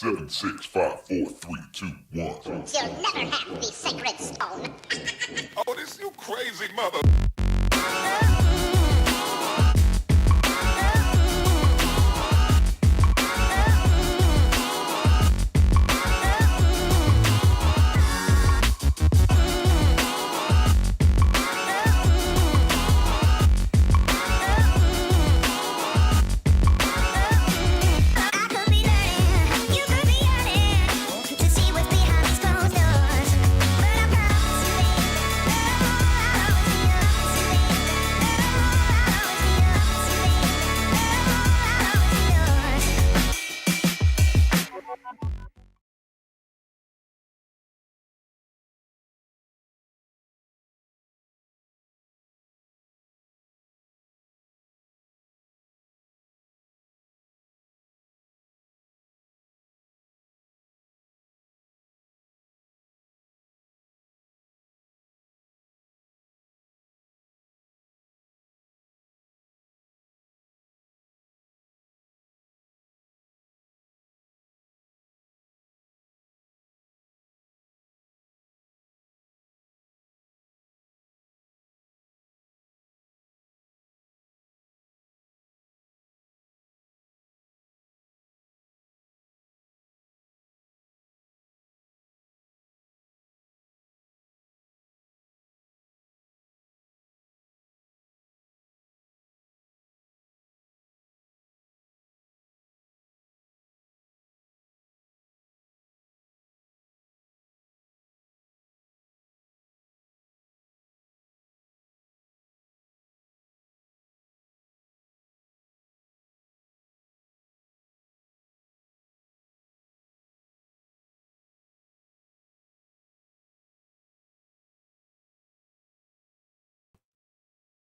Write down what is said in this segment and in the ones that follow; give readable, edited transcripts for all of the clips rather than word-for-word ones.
7, 6, 5, 4, 3, 2, 1. You'll never have the sacred stone. Oh, this you crazy mother.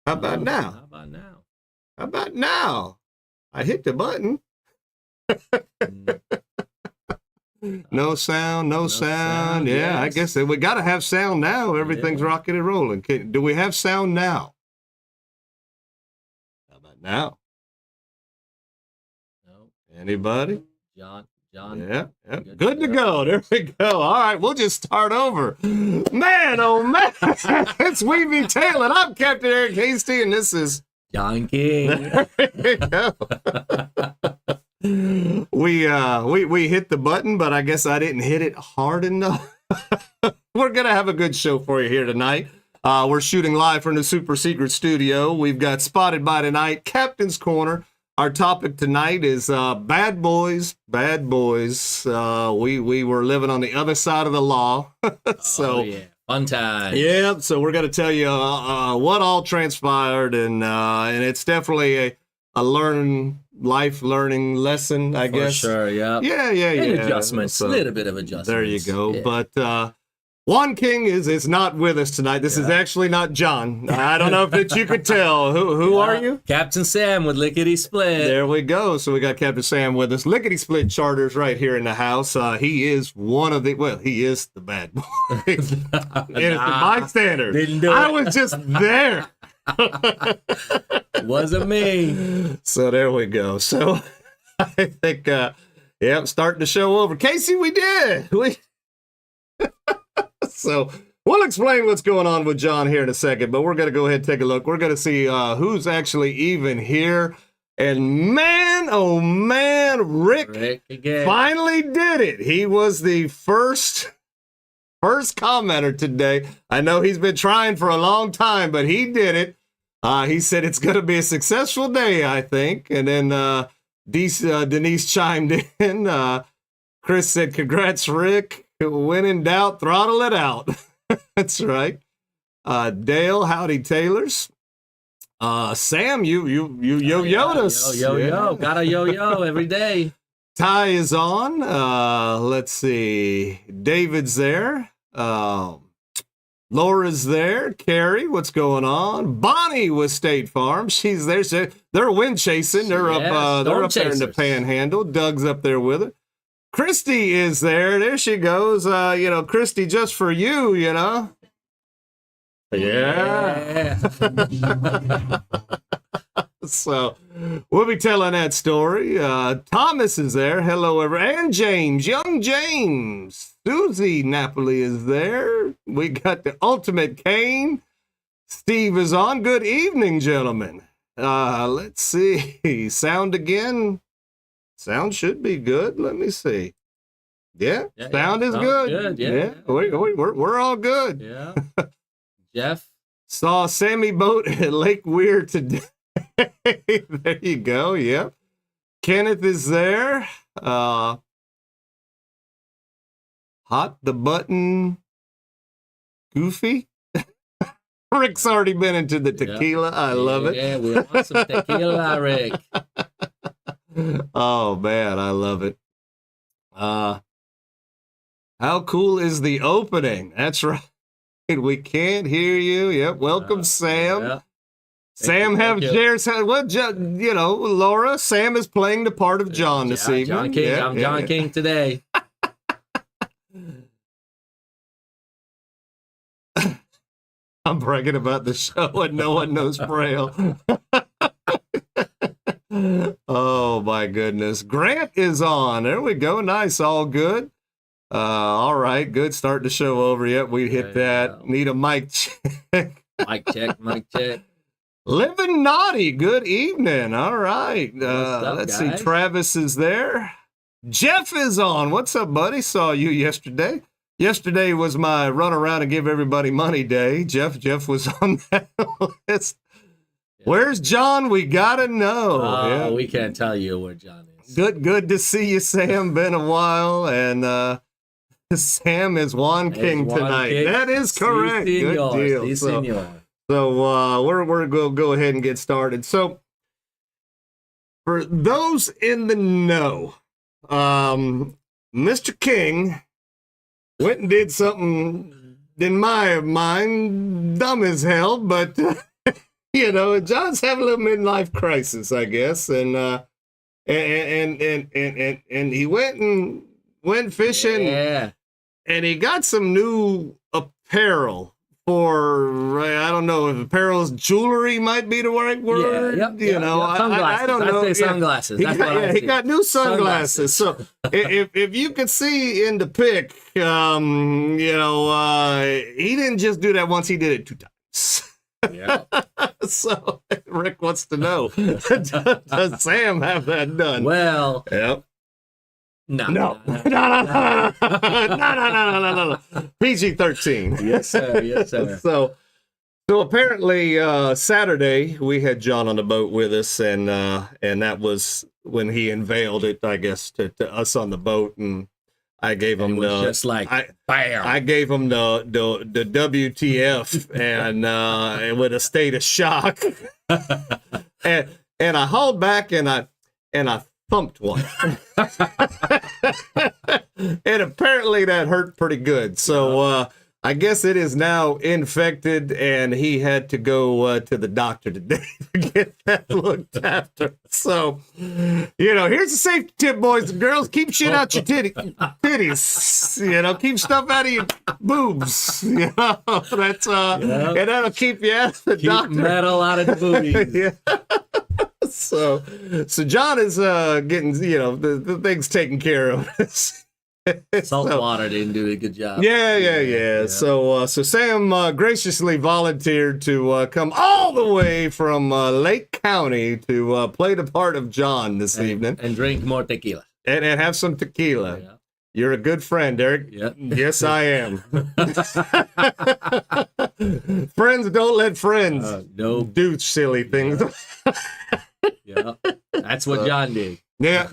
How about now? How about now? How about now? I hit the button. No sound, no sound. Yeah, yes. I guess that we got to have sound now. Everything's rocking and rolling. Do we have sound now? How about now? No. Anybody? John. Yeah. Good to go. There we go. All right, we'll just start over. Man, oh man, it's Weavy Tail, and I'm Captain Eric Hasty, and this is John King. There we go. We hit the button, but I guess I didn't hit it hard enough. We're gonna have a good show for you here tonight. We're shooting live from the super secret studio. We've got Spotted by Tonight, Captain's Corner. Our topic tonight is bad boys, bad boys. We were living on the other side of the law. So, yeah. Fun time. Yeah, so we're going to tell you what all transpired, and it's definitely a life learning lesson, I guess. For sure, yeah. Yeah. And adjustments, So, a little bit of adjustments. there you go. Yeah. But Juan King is not with us tonight. This is actually not John. I don't know if you could tell. Who are you? Captain Sam with Lickety Split. There we go. So we got Captain Sam with us. Lickety Split Charters right here in the house. He is he is the bad boy. It is the bystander. Didn't do I it. was just there. Wasn't me. So there we go. So I think, starting the show over. Casey, we did. So we'll explain what's going on with John here in a second, but we're going to go ahead and take a look. We're going to see who's actually even here. And man, oh man, Rick again. finally did it. He was the first commenter today. I know he's been trying for a long time, but he did it. He said it's going to be a successful day, I think. And then Denise chimed in. Chris said, congrats, Rick. When in doubt, throttle it out. That's right. Dale, howdy, Taylors. Sam, you yo-yo'd us. Yo. Got a yo-yo every day. Ty is on. Let's see. David's there. Laura's there. Carrie, what's going on? Bonnie with State Farm. She's there. They're wind chasing. They're up there in the Panhandle. Doug's up there with her. Christy is there. There she goes. Christy, just for you, Yeah. So we'll be telling that story. Thomas is there. Hello, everyone. And James, young James. Susie Napoli is there. We got the ultimate Kane. Steve is on. Good evening, gentlemen. Let's see. Sound again. Sound should be good. Let me see. Yeah, sound is good. Yeah. We're all good. Yeah. Jeff. Saw Sammy boat at Lake Weir today. There you go. Yep. Kenneth is there. Hot the button. Goofy. Rick's already been into the tequila. I love it. Yeah, we want some tequila, Rick. Oh man, I love it. How cool is the opening? That's right. We can't hear you. Yep. Welcome, Sam. Yeah. Sam shares. Well, you know, Laura. Sam is playing the part of John this evening. John King. Yeah, I'm John King today. I'm bragging about the show and no one knows Braille. Oh my goodness. Grant is on. There we go. Nice. All good. All right. Good. Starting the show over. Yep. We hit that. Need a mic check. Mic check. Living Naughty. Good evening. All right. Let's see. Travis is there. Jeff is on. What's up, buddy? Saw you yesterday. Yesterday was my run around and give everybody money day. Jeff was on that list. Where's John? We gotta know. We can't tell you where John is. Good to see you, Sam. Been a while, and Sam is Juan King tonight. King. That is correct. Si, good deal. So we're gonna go ahead and get started. So for those in the know, Mr. King went and did something in my mind dumb as hell, but. You know, John's having a little midlife crisis, I guess, and he went fishing, and he got some new apparel for I don't know if apparel's jewelry might be the right word. You know, I don't know. I'd say sunglasses. He got new sunglasses. So if you could see in the pic, you know, he didn't just do that once; he did it 2 times. Yeah. So Rick wants to know, does Sam have that done? Well, yep. No. PG-13. Yes, sir. Yes, sir. So apparently Saturday we had John on the boat with us, and that was when he unveiled it, I guess, to us on the boat, and I gave him just like bam. I gave him the WTF and with a state of shock, and I hauled back and I thumped one, and apparently that hurt pretty good. So I guess it is now infected, and he had to go to the doctor today to get that looked after. So, you know, here's a safety tip, boys and girls. Keep shit out your titties. You know, keep stuff out of your boobs. You know, that's and that'll keep you out of the doctor. Keep metal out of the booties. Yeah. So John is getting, you know, the things taken care of. Salt water didn't do a good job. Yeah. So Sam graciously volunteered to come all the way from Lake County to play the part of John this evening. And drink more tequila. And have some tequila. Yeah. You're a good friend, Eric. Yeah. Yes, I am. Friends don't let friends do silly things. Yeah. That's what John did. Yeah.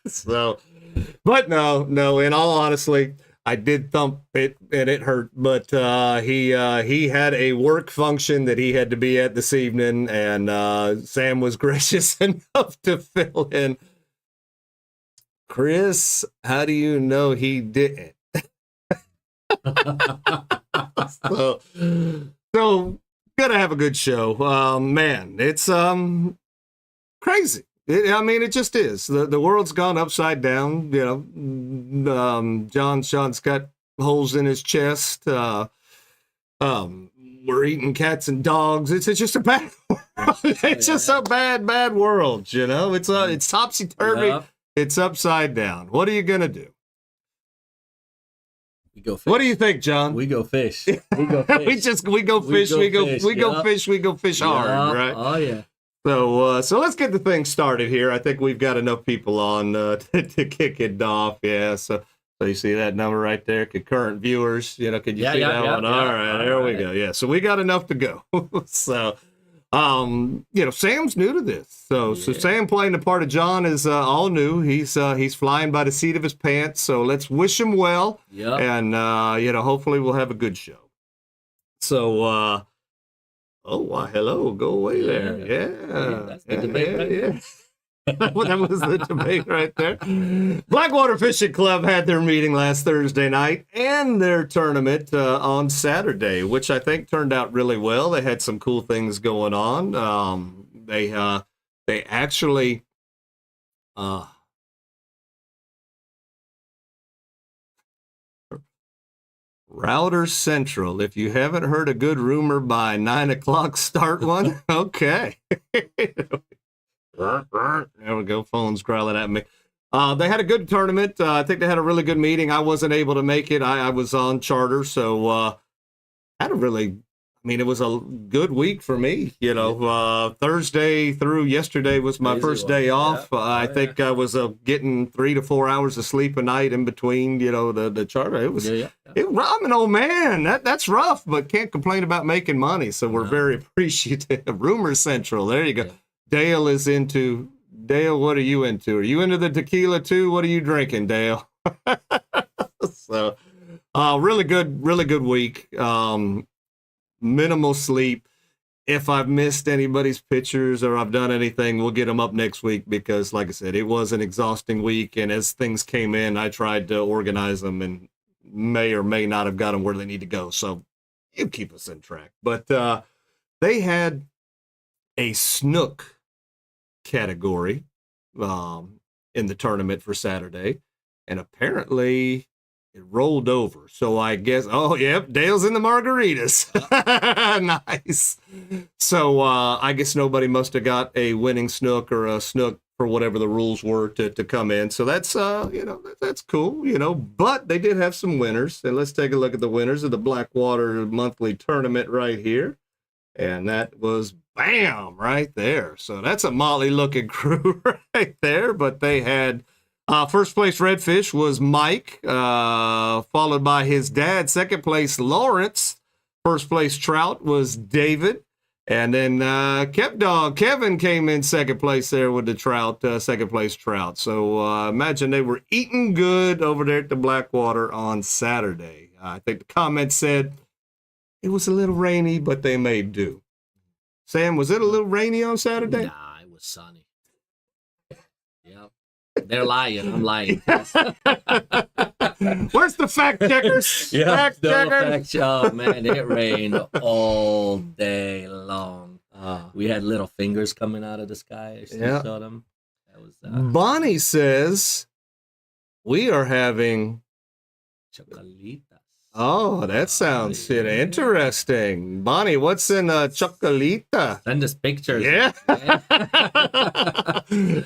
So, but no, in all honesty, I did thump it and it hurt, but he had a work function that he had to be at this evening, and Sam was gracious enough to fill in. Chris, how do you know he didn't? so gonna have a good show. Man, it's crazy. It just is. The world's gone upside down. You know, John's got holes in his chest. we're eating cats and dogs. It's just a bad world. It's just a bad world, you know? It's topsy-turvy. Yep. It's upside down. What are you going to do? We go fish. What do you think, John? We go fish. We go fish. we go fish. We go fish. We go fish hard, Yep. right? Oh, yeah. So let's get the thing started here. I think we've got enough people on to kick it off. Yeah. So you see that number right there, concurrent viewers. You know, can you see that one? Yeah. All right, there we go. Yeah. So we got enough to go. So, you know, Sam's new to this. So Sam playing the part of John is all new. He's flying by the seat of his pants. So let's wish him well. Yeah. And you know, hopefully we'll have a good show. So. Oh, why, hello, go away there. Yeah. That's the debate right there. That was the debate right there. Blackwater Fishing Club had their meeting last Thursday night and their tournament on Saturday, which I think turned out really well. They had some cool things going on. They actually... Router Central. If you haven't heard a good rumor by 9 o'clock, start one. Okay. There we go. Phone's growling at me. They had a good tournament. I think they had a really good meeting. I wasn't able to make it. I was on charter, so had a really... I mean, it was a good week for me. You know, Thursday through yesterday was my first day off. I think I was getting 3 to 4 hours of sleep a night in between, you know, the charter. It was, I'm an old man. That's rough, but can't complain about making money. So we're very appreciative. Rumor Central. There you go. Yeah. Dale is into... Dale, what are you into? Are you into the tequila too? What are you drinking, Dale? So, really good week. Minimal sleep. If I've missed anybody's pictures or I've done anything, we'll get them up next week because, like I said, it was an exhausting week. And as things came in, I tried to organize them and may or may not have got them where they need to go. So you keep us in track. But they had a snook category in the tournament for Saturday. And apparently... it rolled over. So I guess, oh, yep, Dale's in the margaritas. Nice. So I guess nobody must have got a winning snook or a snook for whatever the rules were to come in. So that's, you know, that's cool, you know, but they did have some winners. And let's take a look at the winners of the Blackwater monthly tournament right here. And that was bam right there. So that's a motley looking crew right there, but they had... first place redfish was Mike, followed by his dad. Second place, Lawrence. First place trout was David. And then Kept Dog, Kevin came in second place there with the trout, second place trout. So imagine they were eating good over there at the Blackwater on Saturday. I think the comment said it was a little rainy, but they made do. Sam, was it a little rainy on Saturday? Nah, it was sunny. Yep. They're lying. I'm lying. Where's the fact checkers? Fact checkers. Oh man, it rained all day long. We had little fingers coming out of the sky. I still saw them. That was Bonnie says we are having chocolitas. Oh, that sounds interesting. Bonnie, what's in a chocolita? Send us pictures. Yeah.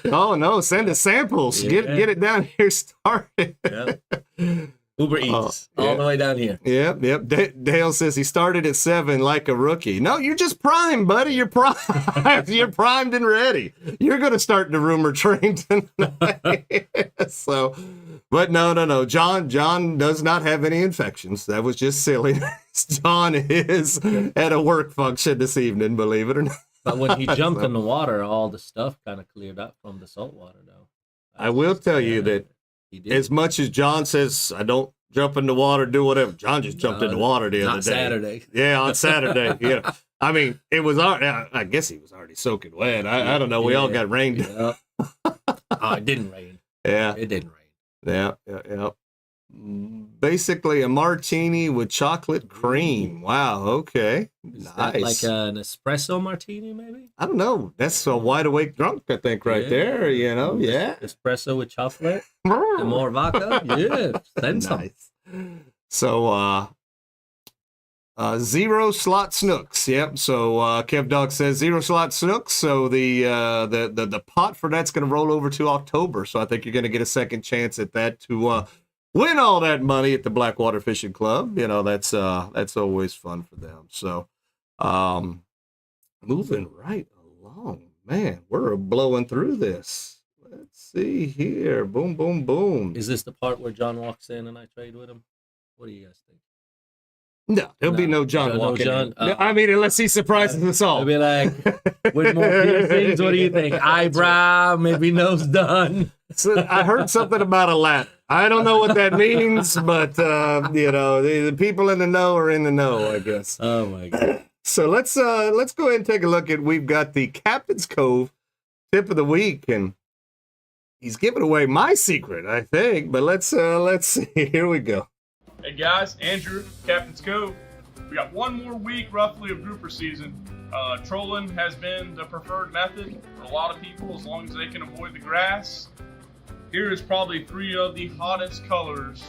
Oh, no, send us samples. Yeah. Get it down here started. Yep. Uber Eats. All the way down here. Yep. Dale says he started at 7 like a rookie. No, you're just primed, buddy. You're primed. You're primed and ready. You're going to start the rumor train tonight. So... But no. John does not have any infections. That was just silly. John is at a work function this evening, believe it or not. But when he jumped in the water, all the stuff kind of cleared up from the salt water, though. I will tell you that as much as John says, I don't jump in the water, do whatever, John just jumped in the water the other day. Saturday. Yeah, on Saturday. Yeah. I mean, it was already, I guess he was already soaking wet. I don't know. We all got rained. Yeah. Oh, it didn't rain. Yeah. It didn't rain. Yeah. Basically a martini with chocolate cream. Wow, okay. Is nice. That like an espresso martini, maybe? I don't know. That's a wide awake drunk, I think, right there, you know? Yeah. Espresso with chocolate and more vodka? Yeah. Send some. Nice. So, 0 slot snooks. Yep. So Kev Dog says 0 slot snooks. So the pot for that's going to roll over to October. So I think you're going to get a second chance at that to win all that money at the Blackwater Fishing Club. You know, that's always fun for them. So moving right along, man, we're blowing through this. Let's see here. Boom, boom, boom. Is this the part where John walks in and I trade with him? What do you guys think? No, there'll be no John walking in. John? I mean, unless he surprises us all. I'll be like, with more piercings, what do you think? Eyebrow, maybe nose done. So I heard something about a lap. I don't know what that means, but you know, the people in the know are in the know, I guess. Oh my God. So let's go ahead and take a look at. We've got the Captain's Cove tip of the week, and he's giving away my secret, I think. But let's see. Here we go. Hey guys, Andrew, Captain's Cove. We got one more week roughly of grouper season. Trolling has been the preferred method for a lot of people as long as they can avoid the grass. Here is probably 3 of the hottest colors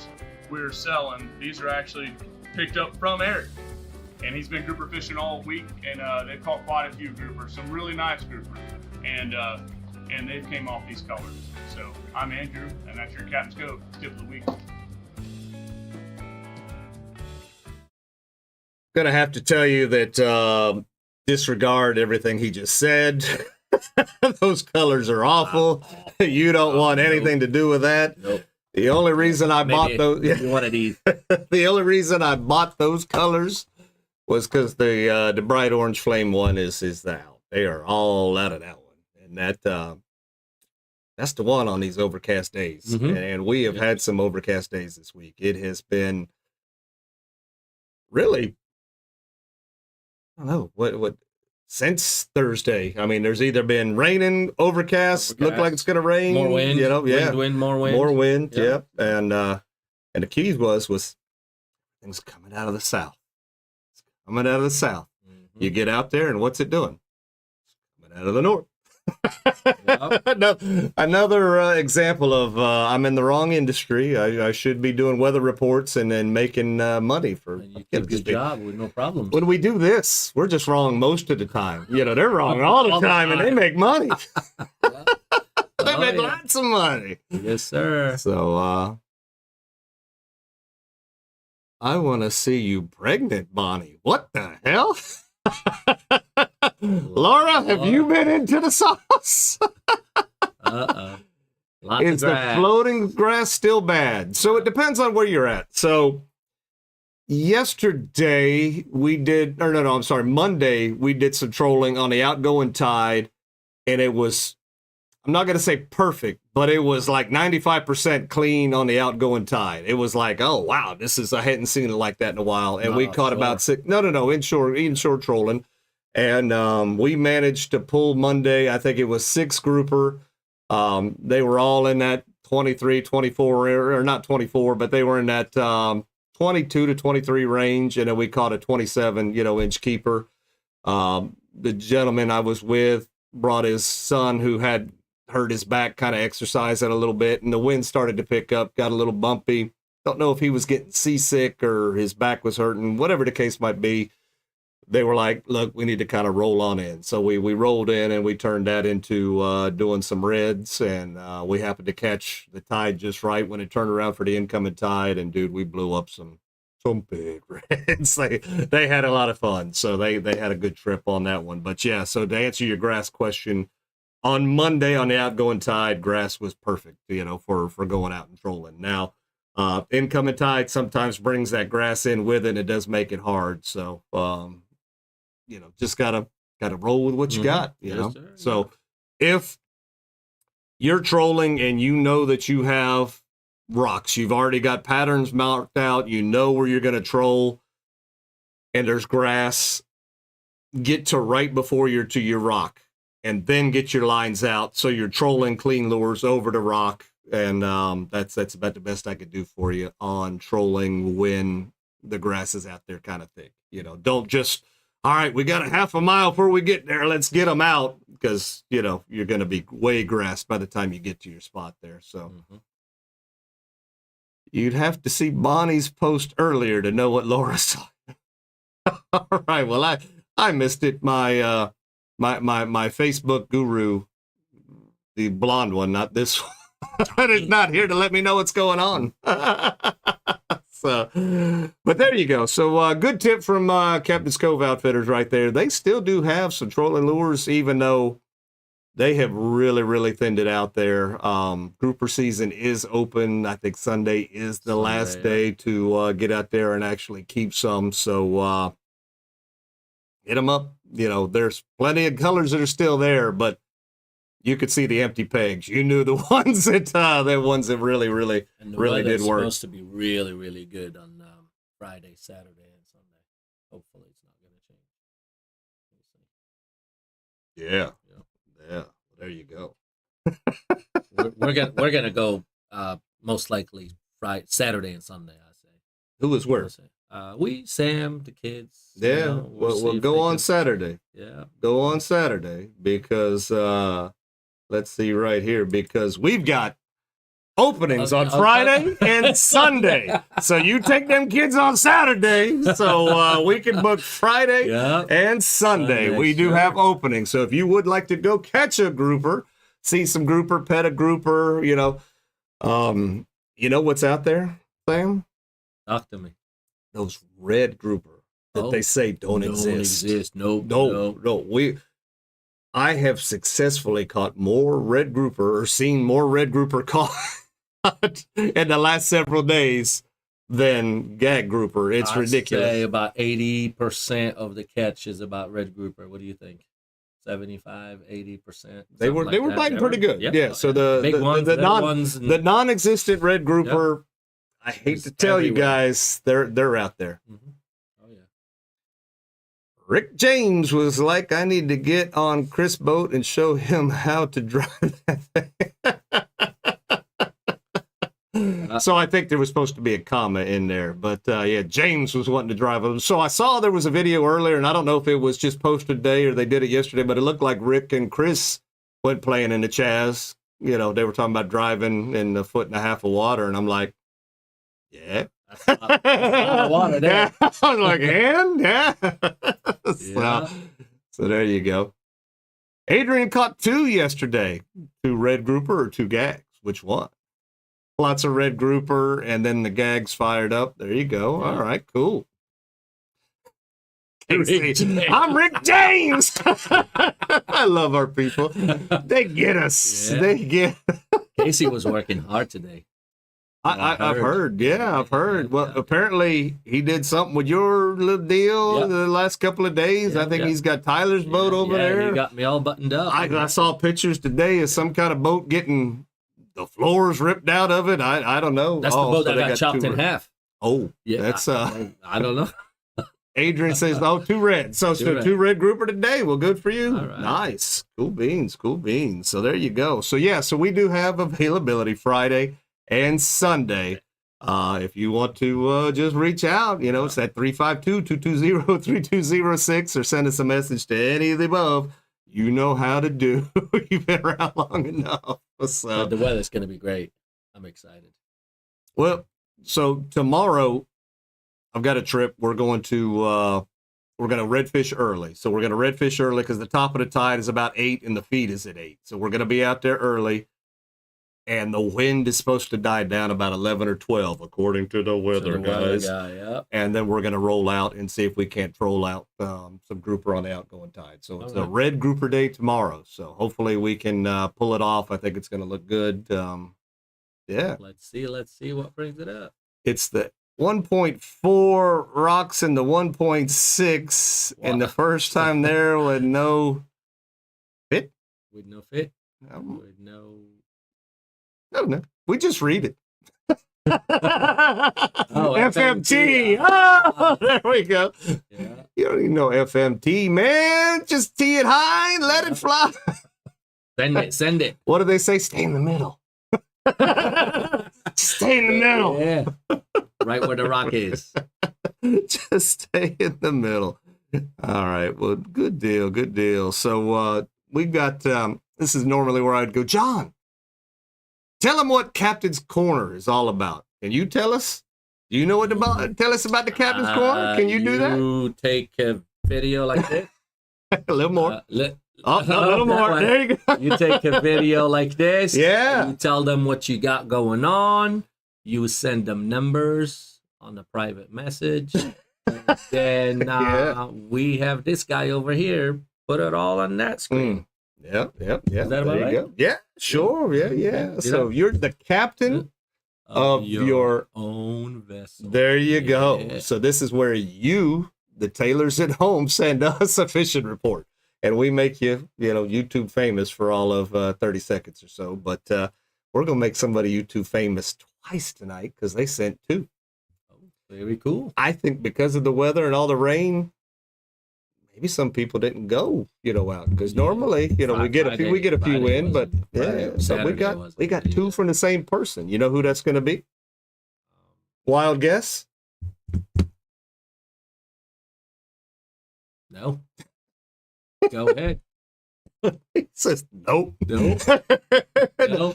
we're selling. These are actually picked up from Eric. And he's been grouper fishing all week, and they've caught quite a few groupers, some really nice groupers. And they've came off these colors. So I'm Andrew, and that's your Captain's Cove tip of the week. Gonna have to tell you that disregard everything he just said. Those colors are awful. You don't want anything to do with that. Nope. The only reason I bought those, You one of these. the only reason I bought those colors was because the bright orange flame one is out. They are all out of that one, and that's the one on these overcast days. Mm-hmm. And we have had some overcast days this week. It has been really, I don't know what since Thursday. I mean, there's either been raining, overcast. Look like it's going to rain, More wind, you know, yeah, more wind, more wind, yeah. yep. And the keys was things coming out of the south. It's coming out of the south. Mm-hmm. You get out there, and what's it doing? It's coming out of the north. Yep. No, another example of I'm in the wrong industry. I should be doing weather reports and then making money for. You did a good job with no problem. When we do this, we're just wrong most of the time. You know, they're wrong all the time, and they make money. They make lots of money. Yes, sir. So I want to see you pregnant, Bonnie. What the hell? Laura, have you been into the sauce? Lots Is of the grass. floating grass still bad? So it depends on where you're at. So yesterday we did, or no, I'm sorry, Monday we did some trolling on the outgoing tide, and it was, I'm not going to say perfect, but it was like 95% clean on the outgoing tide. It was like, oh wow, I hadn't seen it like that in a while. And we caught about 6, inshore trolling. And we managed to pull Monday, I think it was 6 grouper. They were all in that 23, 24, or not 24, but they were in that 22 to 23 range. And then we caught a 27, inch keeper. The gentleman I was with brought his son who had hurt his back, kind of exercised it a little bit, and the wind started to pick up, got a little bumpy. Don't know if he was getting seasick or his back was hurting, whatever the case might be. They were like, look, we need to kind of roll on in. So we rolled in, and we turned that into doing some reds, and we happened to catch the tide just right when it turned around for the incoming tide, and dude, we blew up some big reds. They had a lot of fun, so they had a good trip on that one. But yeah, so to answer your grass question, on Monday on the outgoing tide, grass was perfect, for going out and trolling. Now, incoming tide sometimes brings that grass in with it, and it does make it hard. So, just gotta roll with what you got, Yes, sir. So if you're trolling and you know that you have rocks, you've already got patterns marked out, you know where you're going to troll, and there's grass, get to right before you're to your rock, and then get your lines out. So you're trolling clean lures over the rock. And that's about the best I could do for you on trolling when the grass is out there kind of thick. Don't just, all right, we got a half a mile before we get there, let's get them out, because, you're going to be way grassed by the time you get to your spot there. So you'd have to see Bonnie's post earlier to know what Laura saw. All right. Well, I missed it. My my Facebook guru, the blonde one, not this one, is not here to let me know what's going on. So, but there you go. So, good tip from Captain's Cove Outfitters right there. They still do have some trolling lures, even though they have really, really thinned it out there. Grouper season is open. I think Sunday is the last day to get out there and actually keep some. So, hit them up. You know, there's plenty of colors that are still there, but you could see the empty pegs. You knew the ones that really, really, really did work. It's supposed to be really, really good on Friday, Saturday, and Sunday. Hopefully, it's not going to change. Yeah. There you go. we're gonna go most likely Friday, Saturday, and Sunday. I say. Who is where? Sam, the kids. Yeah. You know, we'll go on Saturday. Yeah. Go on Saturday because let's see right here, because we've got openings on Friday and Sunday. So you take them kids on Saturday, so we can book Friday and Sunday. We do have openings. So if you would like to go catch a grouper, see some grouper, pet a grouper, you know what's out there, Sam? Talk to me. Those red grouper that they say don't exist. No. I have successfully caught more red grouper or seen more red grouper caught in the last several days than gag grouper. It's ridiculous. I'd say about 80% of the catch is about red grouper. What do you think? 75, 80%. They were biting pretty good. Yeah. So the non-existent red grouper, I hate to tell you guys, they're out there. Mm-hmm. Oh yeah. Rick James was like, I need to get on Chris' boat and show him how to drive that thing. So I think there was supposed to be a comma in there, but James was wanting to drive it. So I saw there was a video earlier, and I don't know if it was just posted today or they did it yesterday, but it looked like Rick and Chris went playing in the Chaz. You know, they were talking about driving in a foot and a half of water, and I'm like, yeah. That's a lot of water there. I was like, So there you go. Adrian caught 2 yesterday. 2 red grouper or 2 gags. Which one? Lots of red grouper, and then the gags fired up. There you go. Yeah. All right, cool. I'm Rick James. I love our people. They get us. Yeah. They get. Casey was working hard today. I've heard. Yeah, I've heard. Well, apparently he did something with your little deal the last couple of days. I think he's got Tyler's boat over there. He got me all buttoned up. I saw pictures today of some kind of boat getting the floors ripped out of it. I don't know. That's the boat that got chopped in half. Oh, yeah. That's I don't know. Adrian says, 2 red. So 2 red grouper today. Well, good for you. Right. Nice. Cool beans. So there you go. So so we do have availability Friday and Sunday. If you want to just reach out, it's at 352-220-3206 or send us a message to any of the above. You know how to do. You've been around long enough. So the weather's going to be great. I'm excited. Well, so tomorrow I've got a trip. We're going to redfish early. So we're going to redfish early because the top of the tide is about 8 and the feed is at 8. So we're going to be out there early. And the wind is supposed to die down about 11 or 12, according to the weather guys. And then we're going to roll out and see if we can't troll out some grouper on the outgoing tide. So it's a red grouper day tomorrow. So hopefully we can pull it off. I think it's going to look good. Let's see what brings it up. It's the 1.4 rocks in the 1.6 and the first time there with no fit. With no fit? With no... No. We just read it. FMT. Oh, there we go. Yeah. You don't even know FMT, man. Just tee it high and let it fly. Send it. What do they say? Stay in the middle. Stay in the middle. Yeah. Right where the rock is. Just stay in the middle. All right. Well, good deal. So we got, this is normally where I'd go, John, tell them what Captain's Corner is all about. Can you tell us? Do you know what about? Tell us about the Captain's Corner. Can you do that? You take a video like this. A little more. A little more. There you go. You take a video like this. Yeah. You tell them what you got going on. You send them numbers on the private message. And then we have this guy over here put it all on that screen. Yep. Is that about right? Yeah, sure. Yeah. So you're the captain of your own vessel. There you go. Yeah. So this is where you, the tailors at home, send us a fishing report. And we make you, YouTube famous for all of 30 seconds or so. But we're going to make somebody YouTube famous twice tonight because they sent 2. Oh, very cool. I think because of the weather and all the rain, maybe some people didn't go, out because normally, we get a few in, but we got 2 from the same person. You know who that's going to be? Wild guess? No. Go ahead. He says nope. Nope.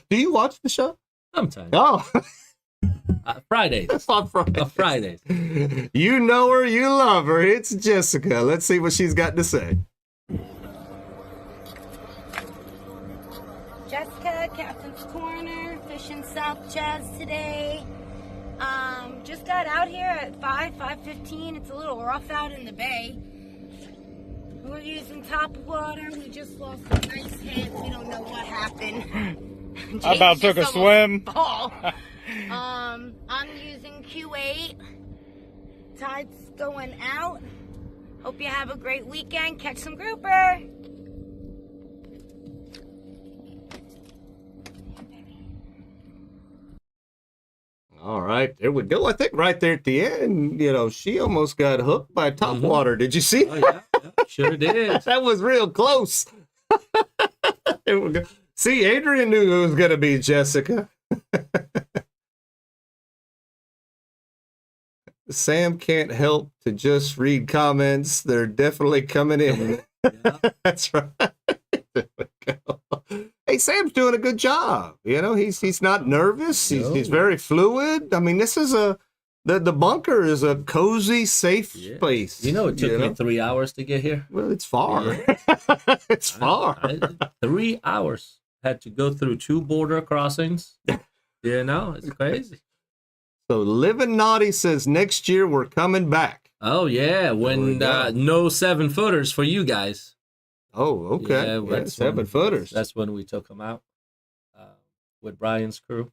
Do you watch the show? Sometimes. Oh. Fridays. On Fridays. Fridays. You know her, you love her. It's Jessica. Let's see what she's got to say. Jessica, Captain's Corner, fishing South Chaz today. Just got out here at 5:15. It's a little rough out in the bay. We're using top water. We just lost a nice hit. We don't know what happened. I about took a swim. I'm using Q8. Tide's going out. Hope you have a great weekend. Catch some grouper. All right, there we go. I think right there at the end, she almost got hooked by top water. Did you see? Oh, yeah, sure did. That was real close. There we go. See, Adrian knew it was going to be Jessica. Sam can't help to just read comments. They're definitely coming in. Yeah. That's right. There we go. Hey, Sam's doing a good job. He's not nervous. No. He's very fluid. I mean, this is the bunker is a cozy, safe space. It took me 3 hours to get here. Well, it's far. Yeah. It's far. 3 hours. Had to go through 2 border crossings. It's crazy. So Living Naughty says next year we're coming back. Oh, yeah. When no 7-footers for you guys. Oh, okay. Yeah, Yeah, 7-footers. That's when we took them out with Brian's crew.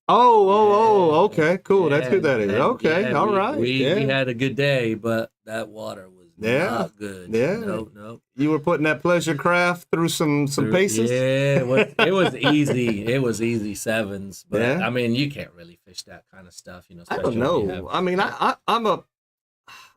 Oh, okay, cool. That's who that is. And, Okay, all right. We had a good day, but that water was not good. Yeah. No. You were putting that pleasure craft through some paces? Yeah, it was easy. It was easy 7s, but Yeah. I mean, you can't really fish that kind of stuff, I don't know. I mean,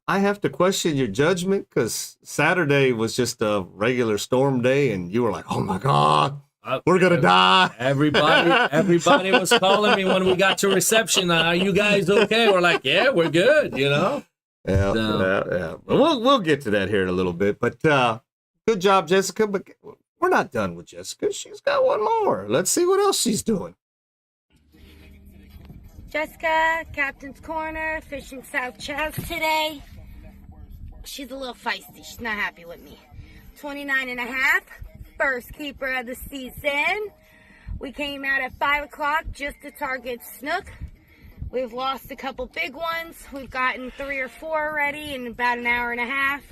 I have to question your judgment because Saturday was just a regular storm day, and you were like, "Oh my God, we're gonna die." Everybody was calling me when we got to reception. Are you guys okay? We're like, "Yeah, we're good." Yeah. But we'll get to that here in a little bit. But good job, Jessica. But we're not done with Jessica. She's got one more. Let's see what else she's doing. Jessica, Captain's Corner, fishing South Chaz today. She's a little feisty. She's not happy with me. 29.5, first keeper of the season. We came out at 5 o'clock just to target snook. We've lost a couple big ones. We've gotten 3 or 4 already in about an hour and a half.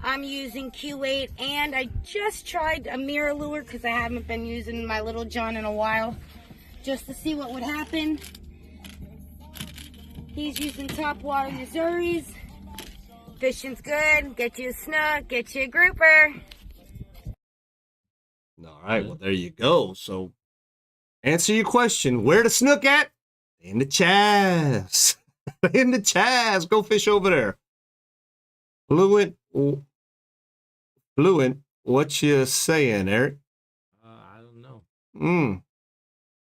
I'm using Q8, and I just tried a mirror lure because I haven't been using my Little John in a while, just to see what would happen. He's using top water Missouris. Fishing's good. Get you a snook, get you a grouper. All right, well, there you go. So answer your question. Where the snook at? In the Chaz. In the Chaz. Go fish over there. Fluent, what you saying, Eric? I don't know.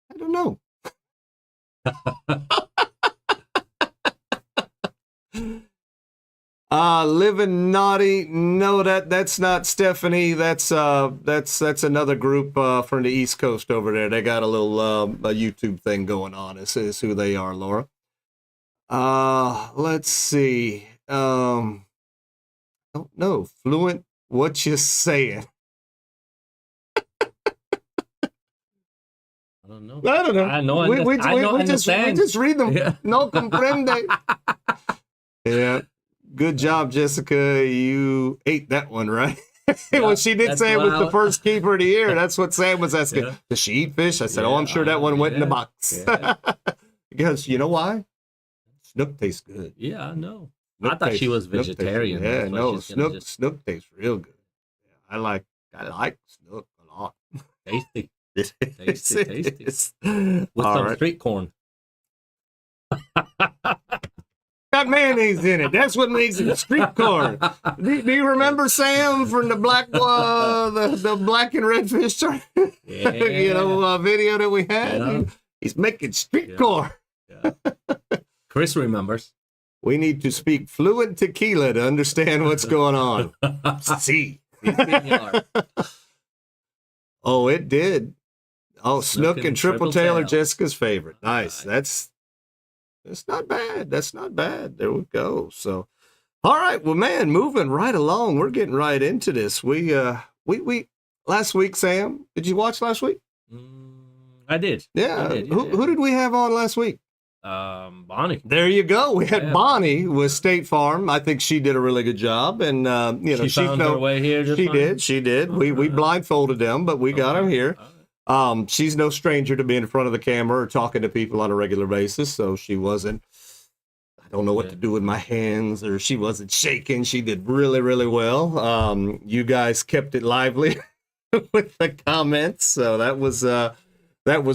I don't know. Living Naughty. No, that's not Stephanie. That's another group from the East Coast over there. They got a little a YouTube thing going on. This is who they are, Laura. Let's see. Don't know. Fluent, what you saying? I don't know. I don't know. I know. We understand. just read them. Yeah. No comprende. Yeah. Good job, Jessica. You ate that one, right? Well, she did that's say it was what the first keeper of the year. That's what Sam was asking. Yeah. Does she eat fish? I said, oh, I'm sure that one went in the box. Yeah. Because you know why? Snook tastes good. Yeah, I know. Snook I thought she was Snook tastes- vegetarian. Yeah, That's why no, she's gonna Snook tastes real good. Yeah, I like Snook a lot. tasty. Tasty. Tasty. With some street corn. Got mayonnaise in it. That's what makes it street corn. Do you remember Sam from the the black and red fish Yeah. video that we had? Yeah. He's making street Yeah. corn. Yeah. Chris remembers. We need to speak fluent tequila to understand what's going on. See. Oh, it did. Oh, Snook and Triple Tail are Jessica's favorite. Nice. That's not bad. That's not bad. There we go. So, all right. Well, man, moving right along. We're getting right into this. We last week, Sam, did you watch last week? I did. Yeah. I did, Who did we have on last week? Bonnie. There you go. We had Bonnie with State Farm. I think she did a really good job, and She found her way here. Just she fine? did. She did. We blindfolded them, but we got them here. All right. She's no stranger to being in front of the camera or talking to people on a regular basis, so she wasn't, I don't know what to do with my hands, or she wasn't shaking. She did really, really well. You guys kept it lively with the comments, so that was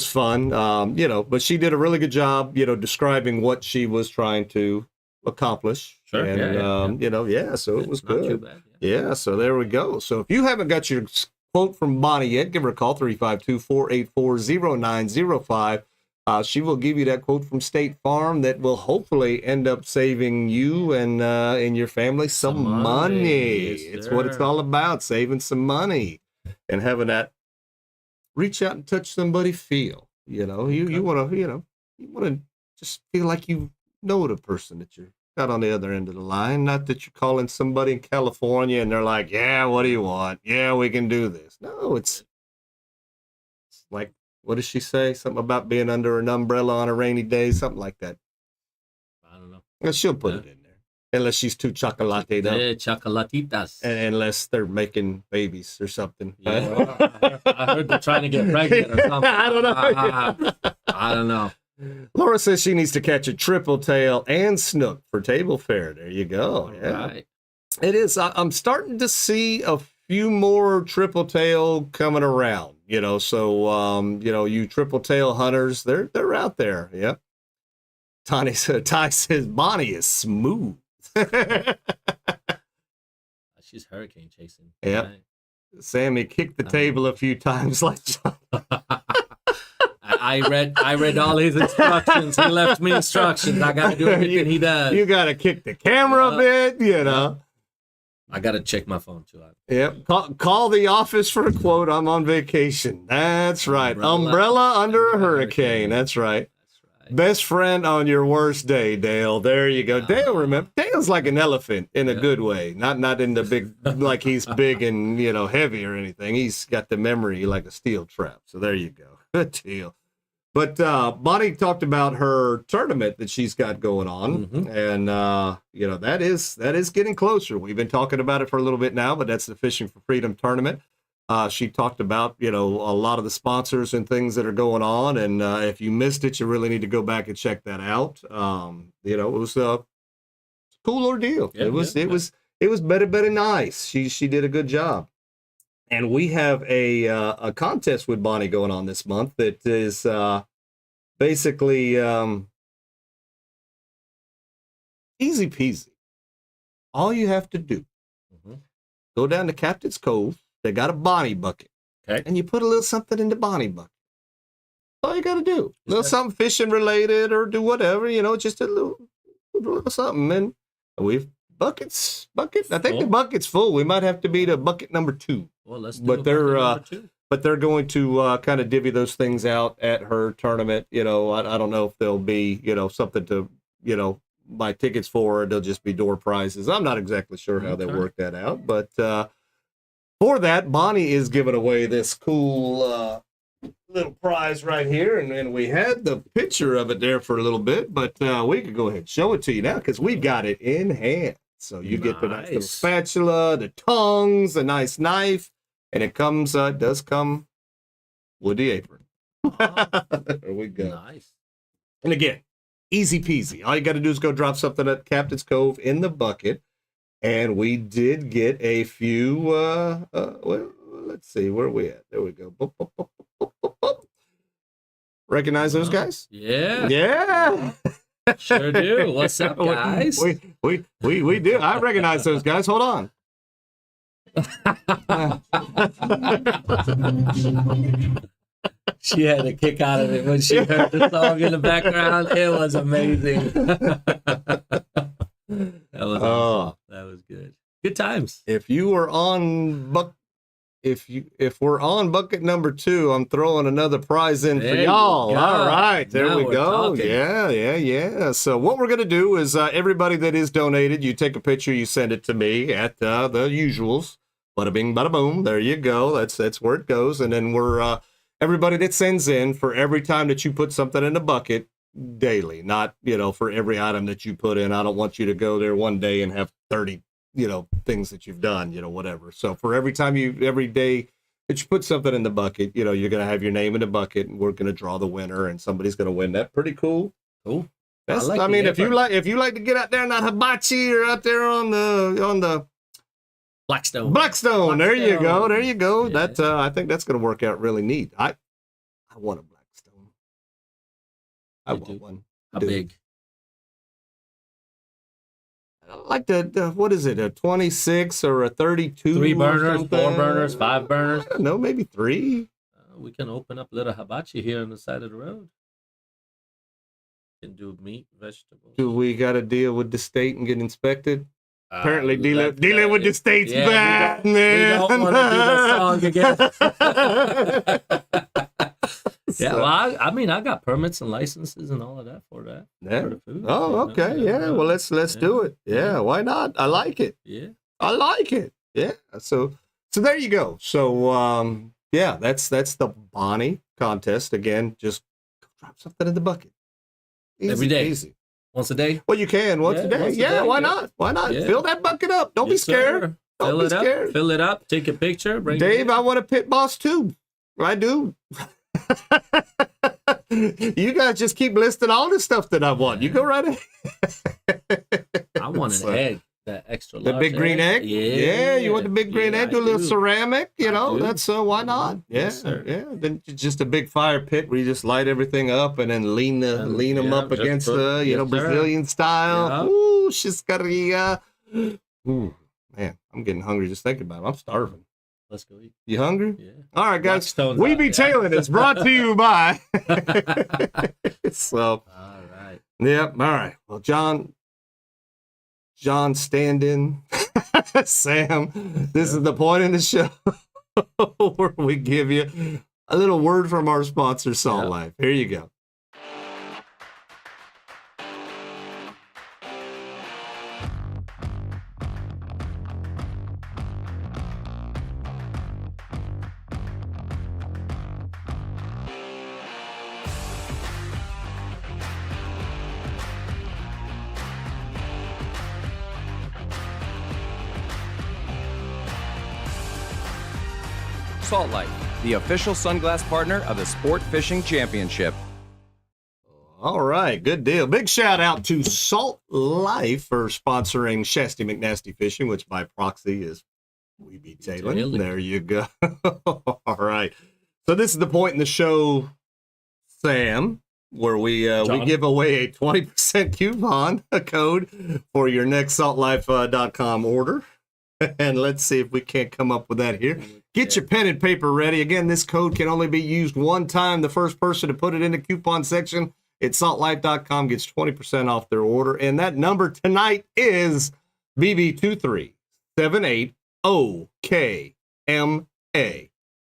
fun. But she did a really good job, describing what she was trying to accomplish. Sure. And, so it was Not too good. bad. Yeah, so there we go. So if you haven't got your quote from Bonnie yet, give her a call, 352-484-0905. She will give you that quote from State Farm that will hopefully end up saving you and your family some money. Yes, It's what it's all about, saving some money and having that reach out and touch somebody feel. You want to just feel like you know the person that you're got on the other end of the line. Not that you're calling somebody in California and they're like, yeah, what do you want? Yeah, we can do this. No, it's like, what does she say? Something about being under an umbrella on a rainy day, something like that. I don't know. Well, she'll put it in there. Unless she's too chocolated up. Chocolatitas. And unless they're making babies or something. Yeah, I heard they're trying to get pregnant or something. I don't know. I don't know. Laura says she needs to catch a triple tail and snook for table fare. There you go. All Yeah. right. It is. I'm starting to see a few more triple tail coming around, so, you triple tail hunters, they're out there. Yep. Ty says Bonnie is smooth. She's hurricane chasing. Yep. Right. Sammy kicked the table a few times like I read all his instructions. He left me instructions. I got to do everything he does. You got to kick the camera a bit, I got to check my phone too. Yep. Call the office for a quote. I'm on vacation. That's right. Umbrella under a hurricane. That's right. Best friend on your worst day, Dale. There you go. Dale, remember, Dale's like an elephant in a good way. Not in the big, like he's big and, heavy or anything. He's got the memory like a steel trap. So there you go. Good deal. But Bonnie talked about her tournament that she's got going on. And, that is getting closer. We've been talking about it for a little bit now, but that's the Fishing for Freedom tournament. She talked about, a lot of the sponsors and things that are going on. And if you missed it, you really need to go back and check that out. It was a cool ordeal. Yeah, it was very nice. She did a good job. And we have a contest with Bonnie going on this month that is basically easy peasy. All you have to do, go down to Captain's Cove. They got a Bonnie bucket. Okay. And you put a little something in the Bonnie bucket. That's all you got to do. A little something fishing related or do whatever, just a little something. And bucket. I think the bucket's full. We might have to be to bucket number 2. Well, let's do but they're going to kind of divvy those things out at her tournament. I don't know if there'll be, something to buy tickets for, they'll just be door prizes. I'm not exactly sure how they work that out, but for that, Bonnie is giving away this cool little prize right here, and we had the picture of it there for a little bit, but we could go ahead and show it to you now because we got it in hand. So you get the nice little spatula, the tongs, a nice knife, and it comes, does come with the apron. There we go. Nice. And again, easy peasy. All you got to do is go drop something at Captain's Cove in the bucket. And we did get a few, well, let's see, where are we at? There we go. Boop, boop, boop, boop, boop, boop. Recognize those guys? Yeah. Yeah. Sure do. What's up, guys? We do. I recognize those guys. Hold on. She had a kick out of it when she heard the song in the background. It was amazing. That was awesome. That was good. Good times. If we're on bucket number 2, I'm throwing another prize in for y'all. All right, there Now we we're go. talking. Yeah. So what we're gonna do is everybody that is donated, you take a picture, you send it to me at the usuals. Bada bing, bada boom. There you go. That's where it goes. And then we're everybody that sends in, for every time that you put something in the bucket daily, not for every item that you put in. I don't want you to go there one day and have 30 things that you've done, whatever. So for every day that you put something in the bucket, you're going to have your name in the bucket, and we're going to draw the winner, and somebody's going to win that. Pretty cool. Cool. That's, I mean, if you like to get out there and not hibachi, or out there on the Blackstone. There you go. Yeah. That I think that's going to work out really neat. I want a Blackstone. I want one. How big? I like the what is it, a 26 or a 32? 3 burners, 4 burners, 5 burners? I don't know, maybe 3. We can open up a little hibachi here on the side of the road. Can do meat, vegetables. Do we got to deal with the state and get inspected? Apparently, dealing with the state's bad, man. We don't want to do that song again. Yeah, well, I got permits and licenses and all of that for that. Yeah. For the food. Oh, okay. Yeah. Well, let's do it. Yeah. Why not? I like it. Yeah. I like it. Yeah. So there you go. So yeah, that's the Bonnie contest. Again, just drop something in the bucket. Easy, Every day. Easy. Once a day? Well, you can once a day. Yeah, why not? Why not? Yeah. Fill that bucket up. Don't be scared. Don't be scared. Fill it up. Take a picture. Bring Dave, it in. I want a pit boss too. I do. You guys just keep listing all the stuff that I want. You go right ahead. I want an egg. That extra large The big green egg? Yeah. You want the big green egg? Do a little ceramic, that's why not? Yeah. Yes, sir. Yeah. Then just a big fire pit where you just light everything up and then lean them up against the, Brazilian style. Yeah. Ooh, Chiscaria. Ooh, man, I'm getting hungry just thinking about it. I'm starving. Let's go eat. You hungry? Yeah. All right, guys. Blackstone's We out, Be yeah. Tailing is brought to you by. So, All right. yep. All right. Well, John stand-in. Sam, this is the point in the show where we give you a little word from our sponsor, Salt Life. Here you go. Salt Life, the official sunglass partner of the Sport Fishing Championship. All right, good deal. Big shout out to Salt Life for sponsoring Shasty McNasty Fishing, which by proxy is We Be Tailing. There you go. All right. So this is the point in the show, Sam, where we give away a 20% coupon code for your next saltlife.com order. And let's see if we can't come up with that here. Get your pen and paper ready. Again, this code can only be used one time. The first person to put it in the coupon section at saltlife.com gets 20% off their order. And that number tonight is BB23780KMA.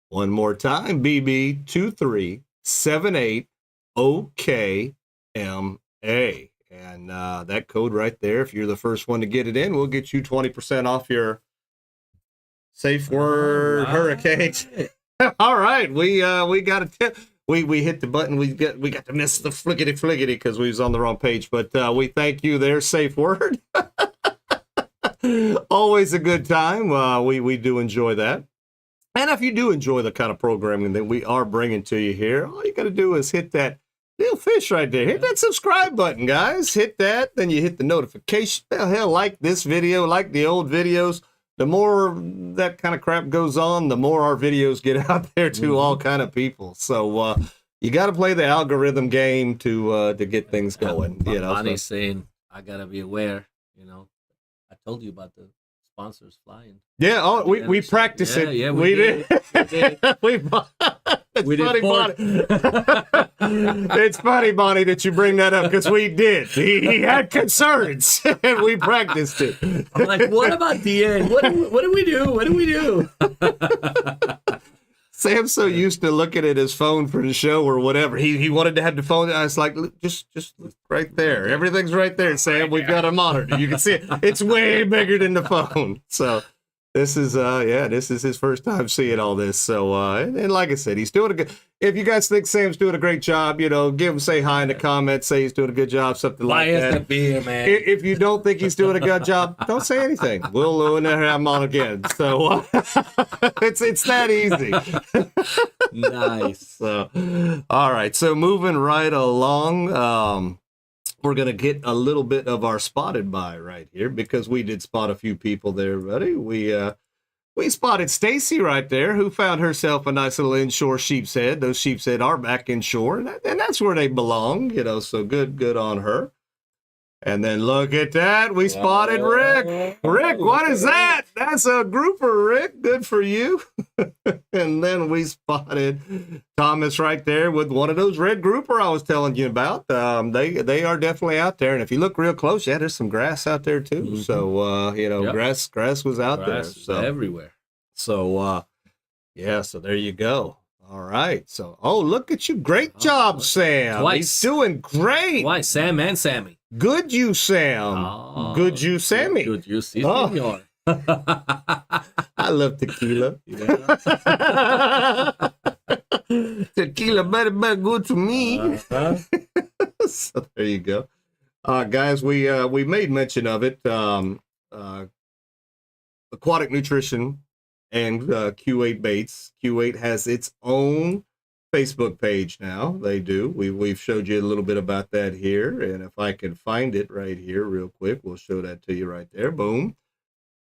One more time, BB23780KMA. And that code right there, if you're the first one to get it in, we'll get you 20% off your safe word hurricane. All right, we got a tip. We hit the button. We got to miss the flickety because we was on the wrong page. But we thank you there, safe word. Always a good time. We do enjoy that. And if you do enjoy the kind of programming that we are bringing to you here, all you got to do is hit that little fish right there. Hit that subscribe button, guys. Hit that. Then you hit the notification. Hell, like this video, like the old videos. The more that kind of crap goes on, the more our videos get out there to all kind of people. So you got to play the algorithm game to get things going. You know, Bonnie's saying I gotta be aware. You know, I told you about the sponsors flying. Yeah. Oh, we practiced it. Yeah, we did. We did. It's funny, Bonnie. It's funny, Bonnie, that you bring that up because we did. He had concerns, and we practiced it. I'm like, what about the end? What do we do? What do we do? Sam's so used to looking at his phone for the show or whatever. He wanted to have the phone. I was like, just look right there. Everything's right there, Sam. We've got a monitor. You can see it. It's way bigger than the phone. So this is this is his first time seeing all this. So and like I said, he's doing a good. If you guys think Sam's doing a great job, you know, give him, say hi in the comments, say he's doing a good job, something like that. The beer, man. If you don't think he's doing a good job, don't say anything. We'll never have him on again. So it's that easy. Nice. So, all right. So moving right along, we're going to get a little bit of our spotted by right here because we did spot a few people there, buddy. We spotted Stacy right there, who found herself a nice little inshore sheep's head. Those sheep's head are back inshore, and that's where they belong, you know, so good on her. And then look at that. We spotted Rick. Rick, what is that? That's a grouper, Rick. Good for you. And then we spotted Thomas right there with one of those red grouper I was telling you about. They are definitely out there. And if you look real close, yeah, there's some grass out there too. Mm-hmm. So, you know, grass was out there. So everywhere. So, yeah, so there you go. All right. So, look at you. Great job, Sam. Twice. He's doing great. Why, Sam and Sammy? Good you, Sam. Good you, Sammy. Good you, senor. I love tequila. Yeah. Tequila better good to me. So there you go. Guys, we made mention of it. Aquatic Nutrition and Q8 Baits. Q8 has its own Facebook page now. They do. We've showed you a little bit about that here, and if I can find it right here real quick, we'll show that to you right there. Boom.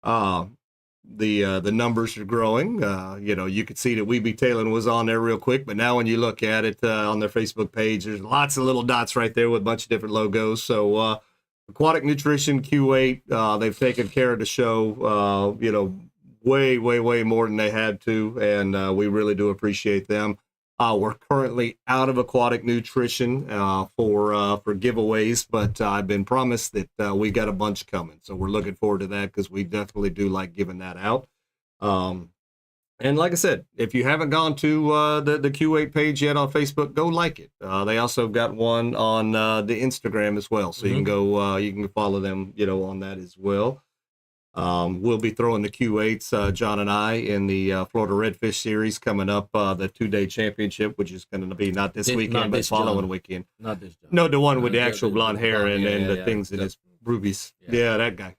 The numbers are growing. You know, you could see that We Be Tailing was on there real quick, but now when you look at it on their Facebook page, there's lots of little dots right there with a bunch of different logos. So Aquatic Nutrition Q8, they've taken care of the show, you know, way more than they had to, and we really do appreciate them. We're currently out of aquatic nutrition for giveaways, but I've been promised that we got a bunch coming. So we're looking forward to that because we definitely do like giving that out. And like I said, if you haven't gone to the Q8 page yet on Facebook, go like it. They also got one on the Instagram as well. So you can go, you can follow them, you know, on that as well. We'll be throwing the Q8s, John and I, in the Florida Redfish Series coming up, the 2-day championship, which is going to be not this weekend, but following weekend. Not this John. No, the one with the actual blonde hair and the things in his rubies. Yeah, that guy.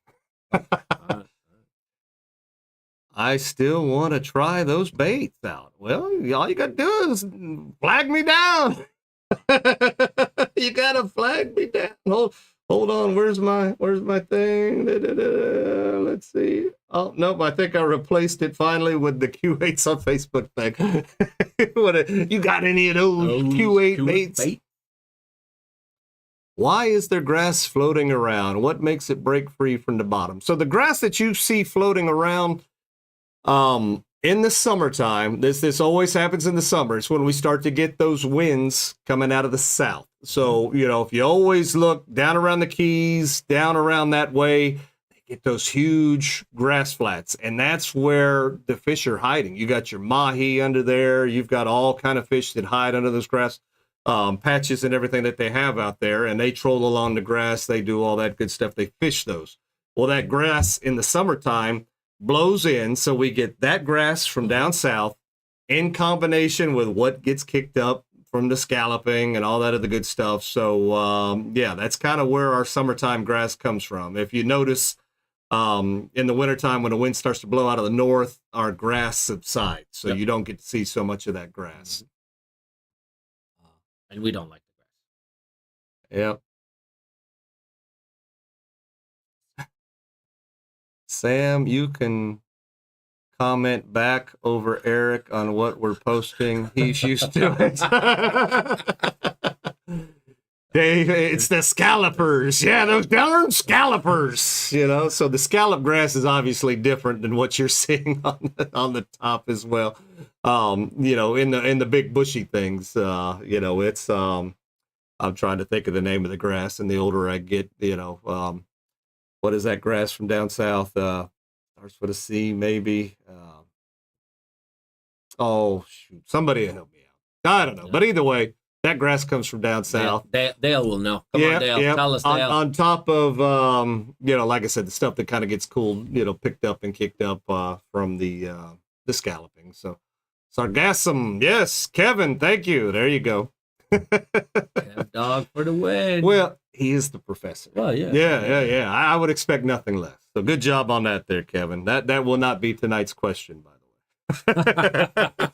I still want to try those baits out. Well, all you got to do is flag me down. You got to flag me down. Hold on, where's my thing? Let's see. Oh, nope, I think I replaced it finally with the Q8s on Facebook thing. You got any of those Q8 baits? Why is there grass floating around? What makes it break free from the bottom? So the grass that you see floating around in the summertime, this always happens in the summer. It's when we start to get those winds coming out of the south. So, you know, if you always look down around the Keys, down around that way, they get those huge grass flats. And that's where the fish are hiding. You got your mahi under there. You've got all kind of fish that hide under those grass. patches and everything that they have out there, and they troll along the grass. They do all that good stuff. They fish those. Well, that grass in the summertime blows in, so we get that grass from down south in combination with what gets kicked up from the scalloping and all that other good stuff. So, yeah, that's kind of where our summertime grass comes from. If you notice, in the wintertime when the wind starts to blow out of the north, our grass subsides, so you don't get to see so much of that grass. And we don't like the grass. Yep. Sam, you can comment back over Eric on what we're posting. He's used to it. Dave, it's the scallopers. Yeah, those darn scallopers. You know, so the scallop grass is obviously different than what you're seeing on the top as well. You know, in the big bushy things, you know, it's I'm trying to think of the name of the grass, and the older I get, you know, what is that grass from down south? Starts with a C, maybe. Oh, shoot. Somebody help me out. I don't know. But either way, that grass comes from down south. Dale will know. Come on, Dale. Tell us, Dale. On top of, you know, like I said, the stuff that kind of gets cool, you know, picked up and kicked up from the scalloping. So, sargassum. Yes, Kevin, thank you. There you go. Dog for the win. Well, he is the professor. Well, yeah. Yeah. I would expect nothing less. So good job on that there, Kevin. That will not be tonight's question, by the way.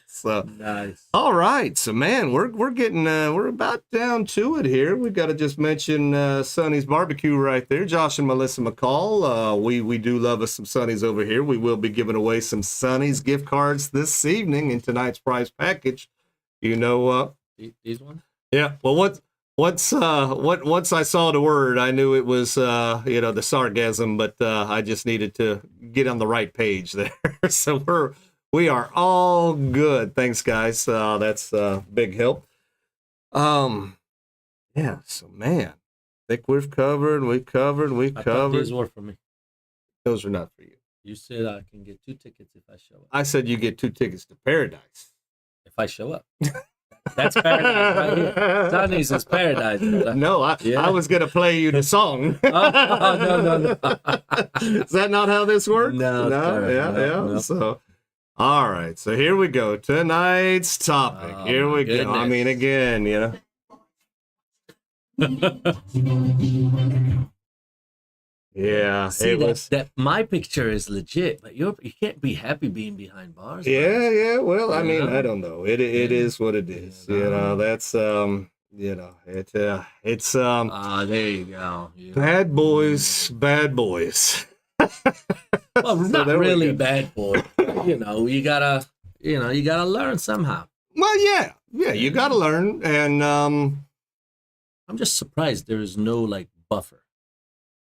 So nice. All right. So man, we're getting we're about down to it here. We've got to just mention Sonny's barbecue right there. Josh and Melissa McCall. We do love us some Sonny's over here. We will be giving away some Sonny's gift cards this evening in tonight's prize package. You know, these ones? Yeah. Well, once I saw the word, I knew it was you know, the sarcasm, but I just needed to get on the right page there. So we are all good. Thanks, guys. That's big help. Yeah. So man, I think we've covered. I thought these were for me. Those are not for you. You said I can get 2 tickets if I show up. I said you get 2 tickets to paradise. If I show up. That's paradise right here. Sonny's is paradise. No, I was going to play you the song. No. Is that not how this works? No. No. So, all right. So here we go. Tonight's topic. Here we go. I mean, again, you know. Yeah. See, that my picture is legit, but you can't be happy being behind bars. Yeah. Well, I mean, I don't know. It is what it is. You know, that's you know, it's there you go. Yeah. Bad boys. Well, not really bad boy. You know, you gotta learn somehow. Well, yeah, you gotta learn, and I'm just surprised there is no like buffer.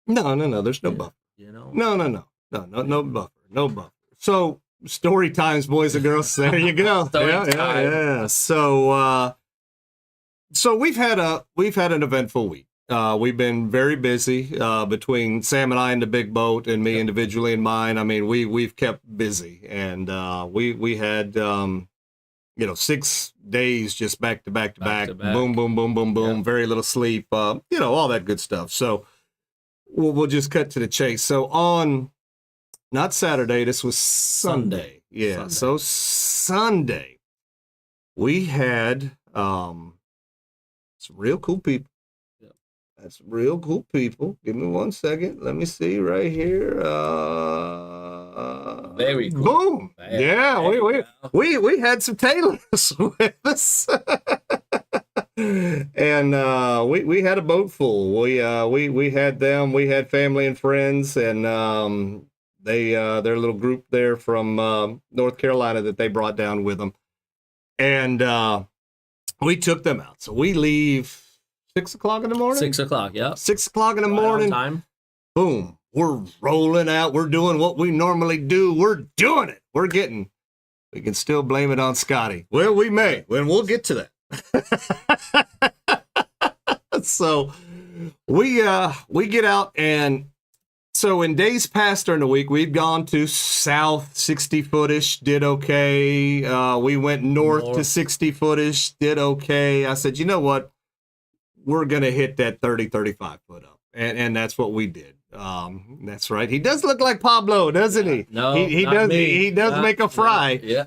No, there's no buffer. You know, no buffer. So story times, boys and girls. There you go. Yeah. So we've had an eventful week. We've been very busy between Sam and I in the big boat, and me individually in mine. I mean, we've kept busy, and we had 6 days just back to back. Boom. Yeah. Very little sleep. You know, all that good stuff. So we'll just cut to the chase. So on not Saturday, this was Sunday. Yeah. Sunday. So Sunday we had some real cool people. That's real cool people. Give me 1 second. Let me see right here. Very cool. Boom. Yeah, we had some tailors with us. And we had a boat full. We had them. We had family and friends, and their little group there from North Carolina that they brought down with them, and we took them out. So we leave 6 o'clock in the morning. 6 o'clock, yeah. 6 o'clock in the morning. Time. Boom. We're rolling out. We're doing what we normally do. We're doing it. We can still blame it on Scotty. Well, we may. Well, we'll get to that. So we get out, and So in days past during the week, we'd gone to south 60-footish, did okay. We went north to 60-footish, did okay. I said, you know what? We're going to hit that 30, 35 foot up. And that's what we did. That's right. He does look like Pablo, doesn't he? No, he not does. me. He does make a fry. Yeah.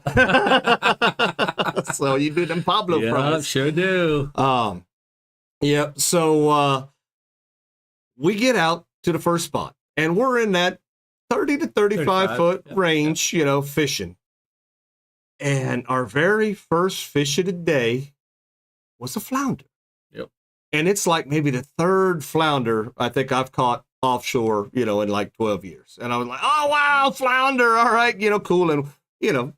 So you do them Pablo Yeah, fries. sure do. Yeah. So we get out to the first spot, and we're in that 30 to 35 foot range, you know, fishing. And our very first fish of the day was a flounder. Yep. And it's like maybe the third flounder I think I've caught offshore, you know, in like 12 years. And I was like, oh, wow, flounder. All right, you know, cool. And, you know,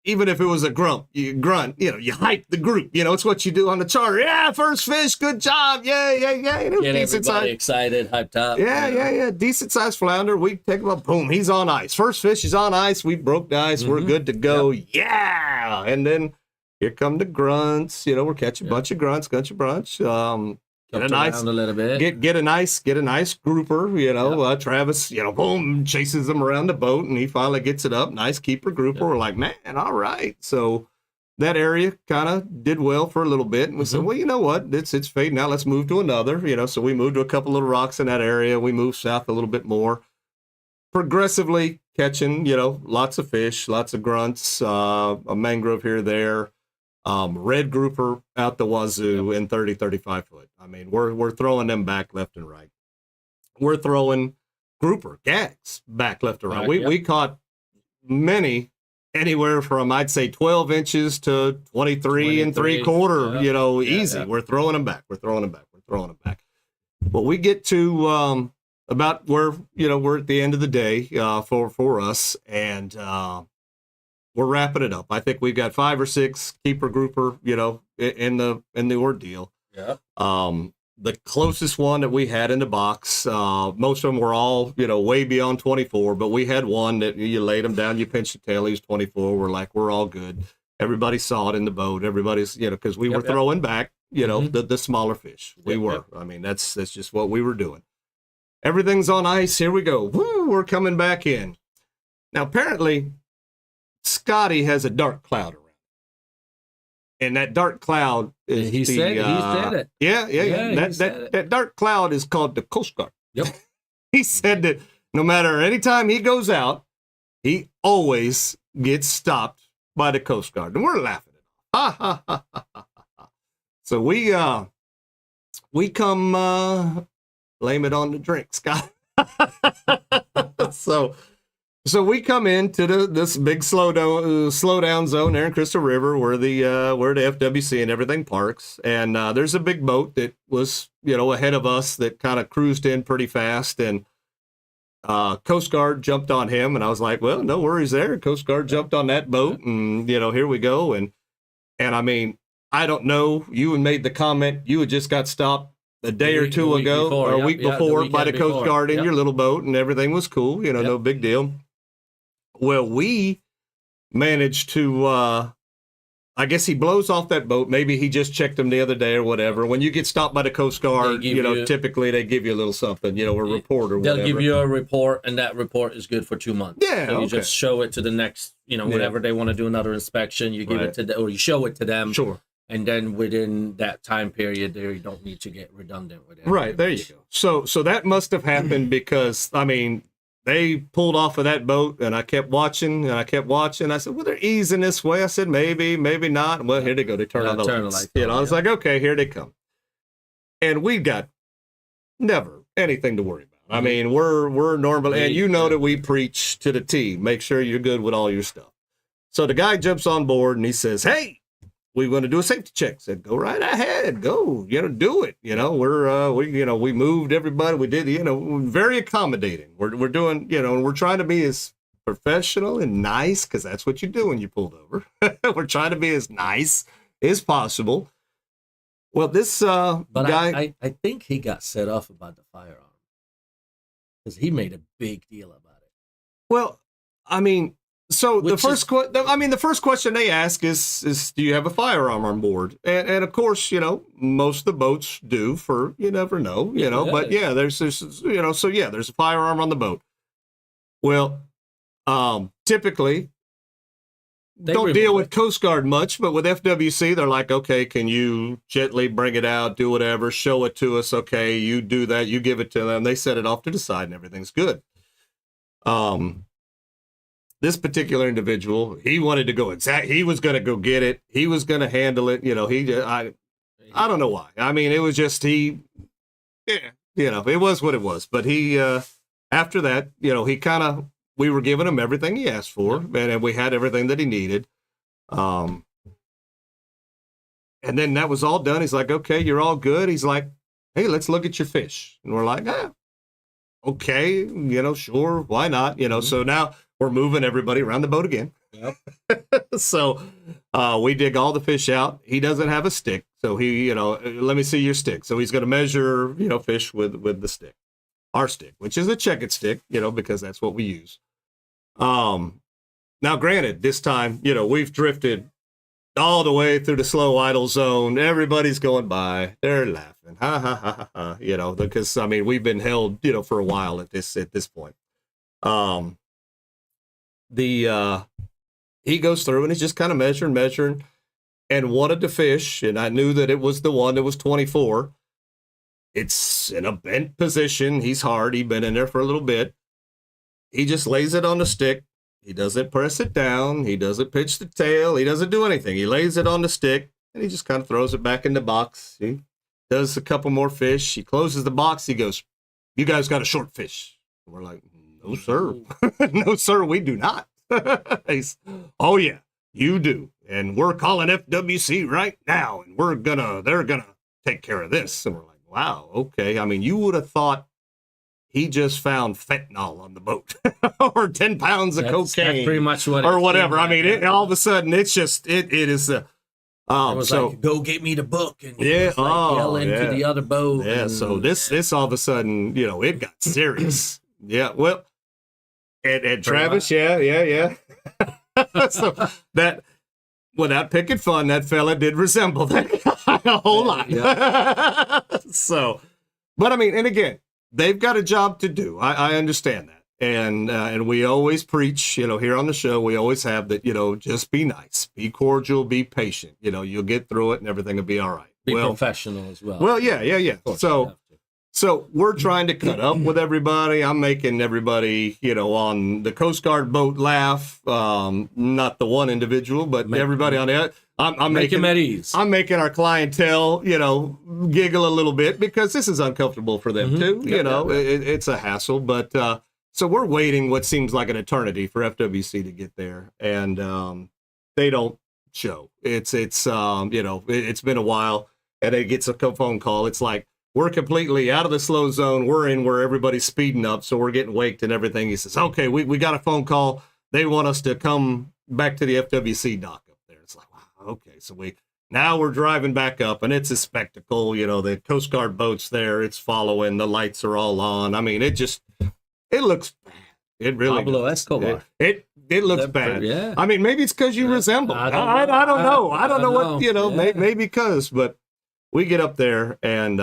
even if it was a grunt, you know, you hype the group. You know, it's what you do on the charter. Yeah, first fish, good job. Yeah. And it was Get decent everybody size. excited, hyped up. Yeah. Decent sized flounder. We take him up, boom, he's on ice. First fish is on ice. We broke the ice. We're good to go. Yep. Yeah. And then here come the grunts. You know, we're catching a bunch of grunts, bunch of brunch. Get a nice, a little bit. Get a nice grouper, you know. Travis, you know, boom, chases them around the boat, and he finally gets it up. Nice keeper grouper. We're like, man, all right. So that area kind of did well for a little bit, and we said, well, you know what, it's fading out. Let's move to another, you know. So we moved to a couple little rocks in that area. We moved south a little bit more, progressively catching, you know, lots of fish, lots of grunts, a mangrove here or there. Red grouper out the wazoo in 30, 35 foot. I mean, we're throwing them back left and right. We're throwing grouper gags back left and right. We caught many, anywhere from, I'd say, 12 inches to 23 and 3/4, you know, easy. Yeah. We're throwing them back. We're throwing them back. But we get to about where, you know, we're at the end of the day for us, and we're wrapping it up. I think we've got 5 or 6 keeper grouper, you know, in the ordeal. Yeah. The closest one that we had in the box, most of them were all, you know, way beyond 24, but we had one that you laid him down, you pinched the tail, he's 24. We're like, we're all good. Everybody saw it in the boat. Everybody's, you know, because we were throwing back, you know, the smaller fish. We were. I mean, that's just what we were doing. Everything's on ice. Here we go. Woo, we're coming back in. Now, apparently, Scotty has a dark cloud around. And that dark cloud is he said it. Yeah. That dark cloud is called the Coast Guard. Yep. He said that no matter anytime he goes out, he always gets stopped by the Coast Guard. And we're laughing at him. Ha. So we come blame it on the drink, Scott. So we come into this big slow down zone there in Crystal River where the FWC and everything parks. And there's a big boat that was, you know, ahead of us that kind of cruised in pretty fast. And Coast Guard jumped on him. And I was like, well, no worries there. Coast Guard jumped on that boat. And, you know, here we go. And I mean, I don't know. You made the comment. You had just got stopped a day or two ago, or a week before, by the Coast Guard in your little boat, and everything was cool. You know, no big deal. Well, we managed to, I guess he blows off that boat. Maybe he just checked them the other day or whatever. When you get stopped by the Coast Guard, you know, typically they give you a little something, you know, a report or whatever. They'll give you a report, and that report is good for 2 months. Yeah, so you just show it to the next, you know, whenever they want to do another inspection, you give it to or you show it to them. Sure. And then within that time period, there you don't need to get redundant with it. Right, there you go. So that must have happened because, I mean, they pulled off of that boat, and I kept watching, I said, well, they're easing this way. I said, maybe not. Well, here they go. They turn on the lights. You know, I was like, okay, here they come. And we got never anything to worry about. I mean, we're normal. And you know that we preach to the T. Make sure you're good with all your stuff. So the guy jumps on board, and he says, hey, we're going to do a safety check. I said, go right ahead, go, you know, do it. You know, we moved everybody. We did, you know, very accommodating. We're doing, you know, and we're trying to be as professional and nice, because that's what you do when you pulled over. We're trying to be as nice as possible. Well, this guy, I think he got set off about the firearm because he made a big deal about it. Well, I mean, So the Which first the first question they ask is do you have a firearm on board? And of course, most of the boats do, for you never know, but yeah, there's so yeah, there's a firearm on the boat. Well, typically don't deal with Coast Guard much, but with FWC, they're like, okay, can you gently bring it out, do whatever, show it to us? Okay, you do that, you give it to them, they set it off to the side, and everything's good. This particular individual, he wanted to go he was going to go get it. He was going to handle it. I don't know why. I mean, it was just, it was what it was. But he, after that, we were giving him everything he asked for, and we had everything that he needed. And then that was all done. He's like, okay, you're all good. He's like, hey, let's look at your fish. And we're like, okay, sure, why not? So now we're moving everybody around the boat again. Yep. So we dig all the fish out. He doesn't have a stick. So he, let me see your stick. So he's going to measure, fish with the stick, our stick, which is a check-it stick, because that's what we use. Now, granted, this time, we've drifted all the way through the slow idle zone. Everybody's going by. They're laughing. Ha, ha, ha, ha, ha, because, I mean, we've been held, for a while at this point. He goes through and he's just kind of measuring, and wanted to fish, and I knew that it was the one that was 24. It's in a bent position. He's hard. He'd been in there for a little bit. He just lays it on the stick. He doesn't press it down. He doesn't pitch the tail. He doesn't do anything. He lays it on the stick, and he just kind of throws it back in the box. He does a couple more fish. He closes the box. He goes, you guys got a short fish? And we're like, no, sir. No, sir, we do not. Oh, yeah, you do. And we're calling FWC right now, and they're gonna take care of this. And we're like, wow, okay. I mean, you would have thought he just found fentanyl on the boat or 10 pounds of cocaine. That's pretty much what or whatever. I mean, all of a sudden, it's just, it is it was like, go get me the book. And yelling to the other boat. Yeah, so this all of a sudden, it got serious. Yeah, well, and Travis, yeah. So that, without picking fun, that fella did resemble that guy a whole lot. Yeah. So, but I mean, and again, they've got a job to do. I understand that. And we always preach, here on the show, we always have that, just be nice, be cordial, be patient. You'll get through it and everything will be all right. Be professional as well. Well, yeah. So we're trying to cut up with everybody. I'm making everybody, on the Coast Guard boat laugh. Not the one individual, but everybody on the I'm making them at ease. I'm making our clientele, giggle a little bit because this is uncomfortable for them too. It's a hassle, but so we're waiting what seems like an eternity for FWC to get there, and they don't show. It's been a while, and it gets a phone call. It's like, we're completely out of the slow zone. We're in where everybody's speeding up, so we're getting waked and everything. He says, okay, we got a phone call. They want us to come back to the FWC dock up there. It's like, wow, okay. So now we're driving back up, and it's a spectacle. The Coast Guard boat's there. It's following. The lights are all on. I mean, it looks bad. It really Pablo does. Escobar. It looks bad. Yeah. I mean, maybe it's because you resemble. I don't know. I don't know what, maybe because, but we get up there, and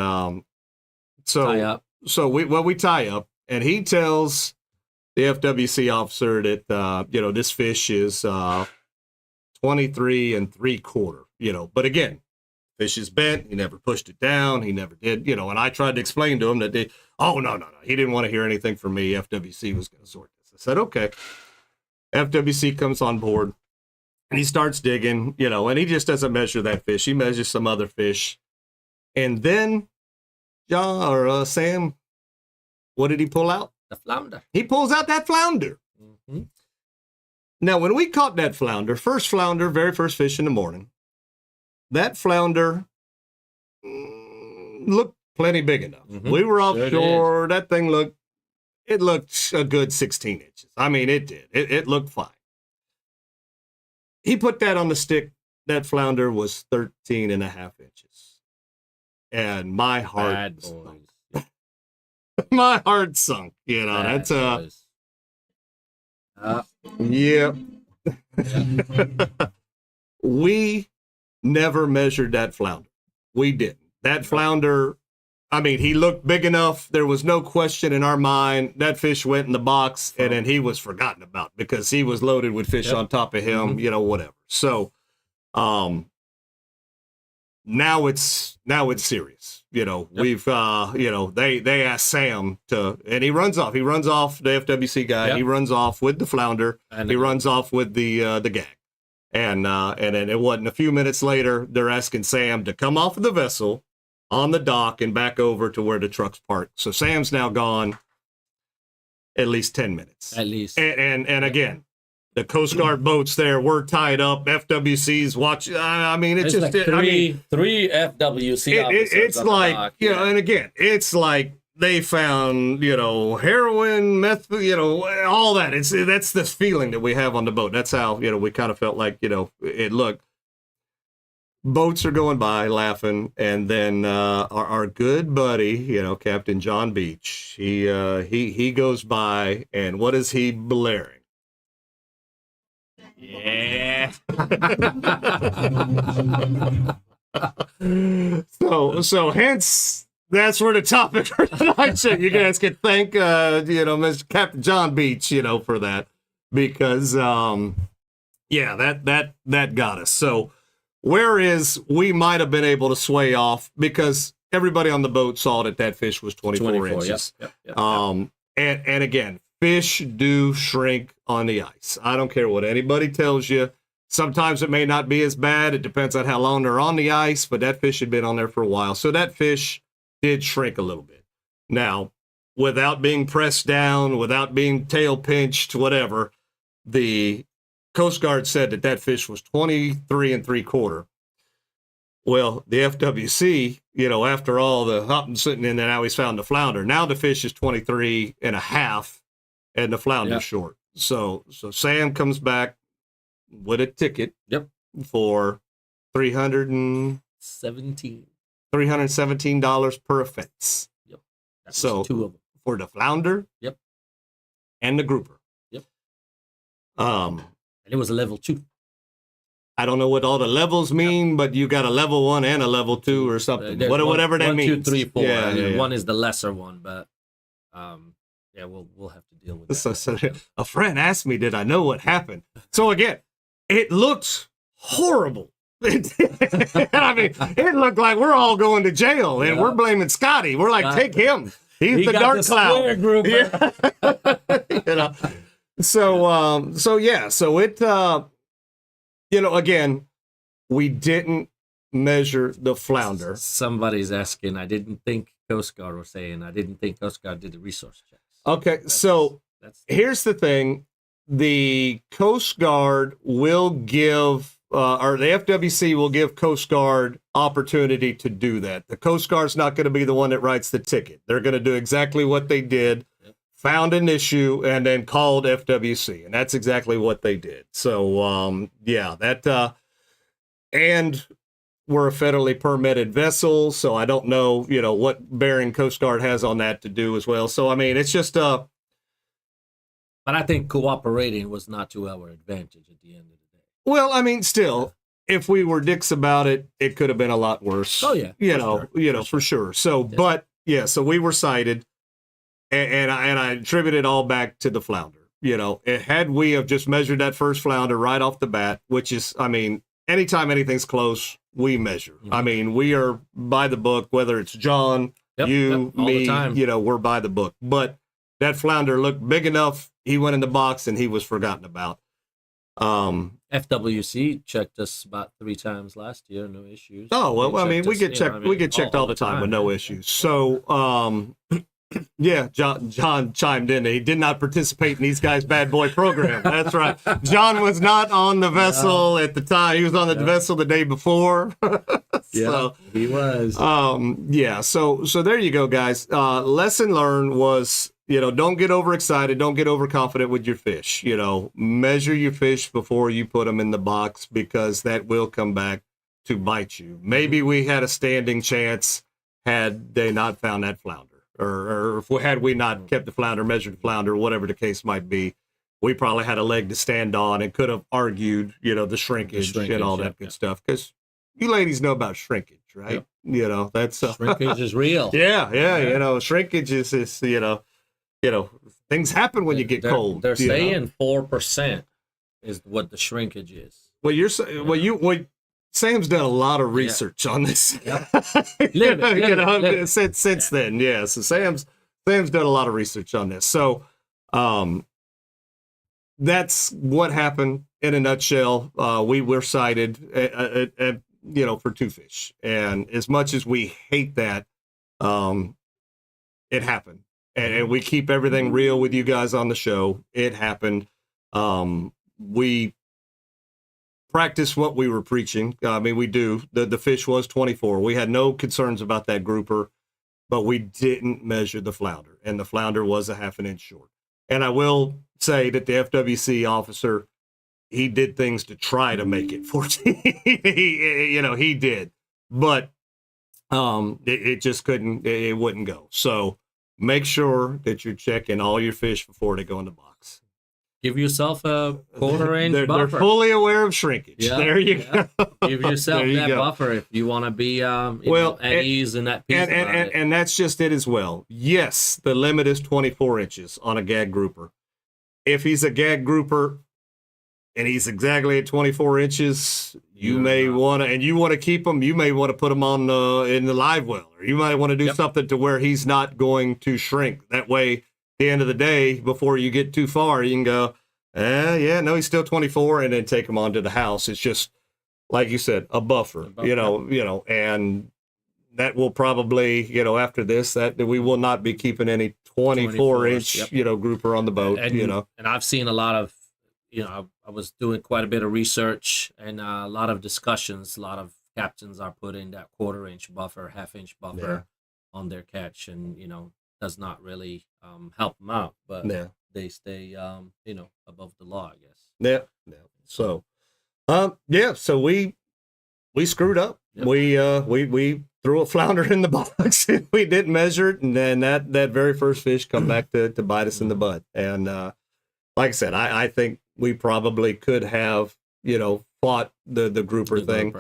tie up. So we tie up, and he tells the FWC officer that this fish is 23 3/4. But again, fish is bent. He never pushed it down. He never did. And I tried to explain to him that no. He didn't want to hear anything from me. FWC was going to sort this. I said, okay. FWC comes on board, and he starts digging. And he just doesn't measure that fish. He measures some other fish. And then, John or Sam, what did he pull out? The flounder. He pulls out that flounder. Mm-hmm. Now, when we caught that flounder, very first fish in the morning, that flounder looked plenty big enough. Mm-hmm. We were offshore. That thing looked a good 16 inches. I mean, it did. It looked fine. He put that on the stick. That flounder was 13 and a half inches. And my heart sunk. My heart sunk. That's yeah. We never measured that flounder. We didn't. That flounder, I mean, he looked big enough. There was no question in our mind. That fish went in the box, and then he was forgotten about because he was loaded with fish on top of him, whatever. So now it's serious. We've, they asked Sam to, and he runs off. He runs off, the FWC guy. Yep. He runs off with the flounder. And he runs off with the gag. And then it wasn't a few minutes later, they're asking Sam to come off of the vessel on the dock and back over to where the truck's parked. So Sam's now gone at least 10 minutes. At least. And again, the Coast Guard boats there were tied up. FWC's watch. I mean, it's There's just like three FWC officers. it's on the like, dock, and again, it's like they found, heroin, meth, all that. That's the feeling that we have on the boat. That's how, we kind of felt like, it looked. Boats are going by laughing, and then our good buddy, Captain John Beach, he goes by, and what is he blaring? Yeah. so hence that's where the topic for tonight. So you guys can thank Mr. Captain John Beach, for that, because that got us. So whereas we might have been able to sway off because everybody on the boat saw that fish was 24 inches. Yep. And again, fish do shrink on the ice. I don't care what anybody tells you. Sometimes it may not be as bad. It depends on how long they're on the ice, but that fish had been on there for a while. So that fish did shrink a little bit. Now, without being pressed down, without being tail pinched, whatever, the Coast Guard said that fish was 23 3/4. Well, the FWC, after all the hopping sitting in there, now he's found the flounder. Now the fish is 23 1/2. And the flounder's short. So Sam comes back with a ticket for $317 per offense. Yep. So two of them. For the flounder and the grouper. Yep. And it was a level 2. I don't know what all the levels mean, but you got a level 1 and a level 2 or something. Whatever that means. 1, 2, 3, 4. Yeah. One is the lesser one, but we'll have to deal with that. So a friend asked me, did I know what happened? So again, it looks horrible. I mean, it looked like we're all going to jail, and we're blaming Scotty. We're like, take him. He's the dark cloud. So it, again, we didn't measure the flounder. Somebody's asking. I didn't think Coast Guard was saying. I didn't think Coast Guard did the resource checks. Okay, here's the thing. The Coast Guard will give, or the FWC will give Coast Guard opportunity to do that. The Coast Guard's not going to be the one that writes the ticket. They're going to do exactly what they did, found an issue, and then called FWC. And that's exactly what they did. So, and we're a federally permitted vessel, so I don't know, what bearing Coast Guard has on that to do as well. So, I mean, it's just But I think cooperating was not to our advantage at the end of the day. Well, I mean, still, if we were dicks about it, it could have been a lot worse. Oh, yeah. For sure. So, but, so we were cited, and I attribute it all back to the flounder. Had we have just measured that first flounder right off the bat, which is, I mean, anytime anything's close, we measure. Mm-hmm. I mean, we are by the book, whether it's John, you, all me, the time. We're by the book. But that flounder looked big enough. He went in the box and he was forgotten about. FWC checked us about 3 times last year, no issues. Oh, well, I mean, we get checked all the time with no issues. So, John chimed in. He did not participate in these guys' bad boy program. That's right. John was not on the vessel at the time. He was on the vessel the day before. So, he was. So there you go, guys. Lesson learned was, don't get overexcited. Don't get overconfident with your fish. Measure your fish before you put them in the box, because that will come back to bite you. Maybe we had a standing chance had they not found that flounder. Or had we not kept the flounder, measured the flounder, whatever the case might be. we probably had a leg to stand on and could have argued, the shrinkage and all that good stuff. Because you ladies know about shrinkage, right? Yep. That's shrinkage is real. Yeah. Shrinkage is things happen when you get cold. They're saying 4% is what the shrinkage is. Well, Sam's done a lot of research on this. Yep. Since then, yeah. So Sam's done a lot of research on this. So, that's what happened in a nutshell. We were cited, for 2 fish, and as much as we hate that, it happened, and we keep everything real with you guys on the show. It happened. We practice what we were preaching. I mean, we do. The fish was 24. We had no concerns about that grouper, but we didn't measure the flounder, and the flounder was a half an inch short. And I will say that the FWC officer, he did things to try to make it 14. He did, but it just couldn't. It wouldn't go. So make sure that you're checking all your fish before they go in the box. Give yourself a quarter-inch buffer. They're fully aware of shrinkage. Yeah, there you go. Give yourself that buffer if you want to be at ease in that piece. And that's just it as well. Yes, the limit is 24 inches on a gag grouper. If he's a gag grouper and he's exactly at 24 inches, you may want to, and you want to keep him, you may want to put him on in the live well, or you might want to do something to where he's not going to shrink. That way, the end of the day, before you get too far, you can go, he's still 24, and then take him onto the house. It's just, like you said, a buffer, and that will probably, after this, that we will not be keeping any 24-inch, grouper on the boat, And I've seen a lot of, I was doing quite a bit of research and a lot of discussions. A lot of captains are putting that quarter-inch buffer, half-inch buffer on their catch, and, does not really help them out, but they stay, above the law, I guess. Yeah. So, so we screwed up. Yep. We threw a flounder in the box. We didn't measure it, and then that very first fish come back to bite us in the butt. And like I said, I think we probably could have, fought the grouper thing.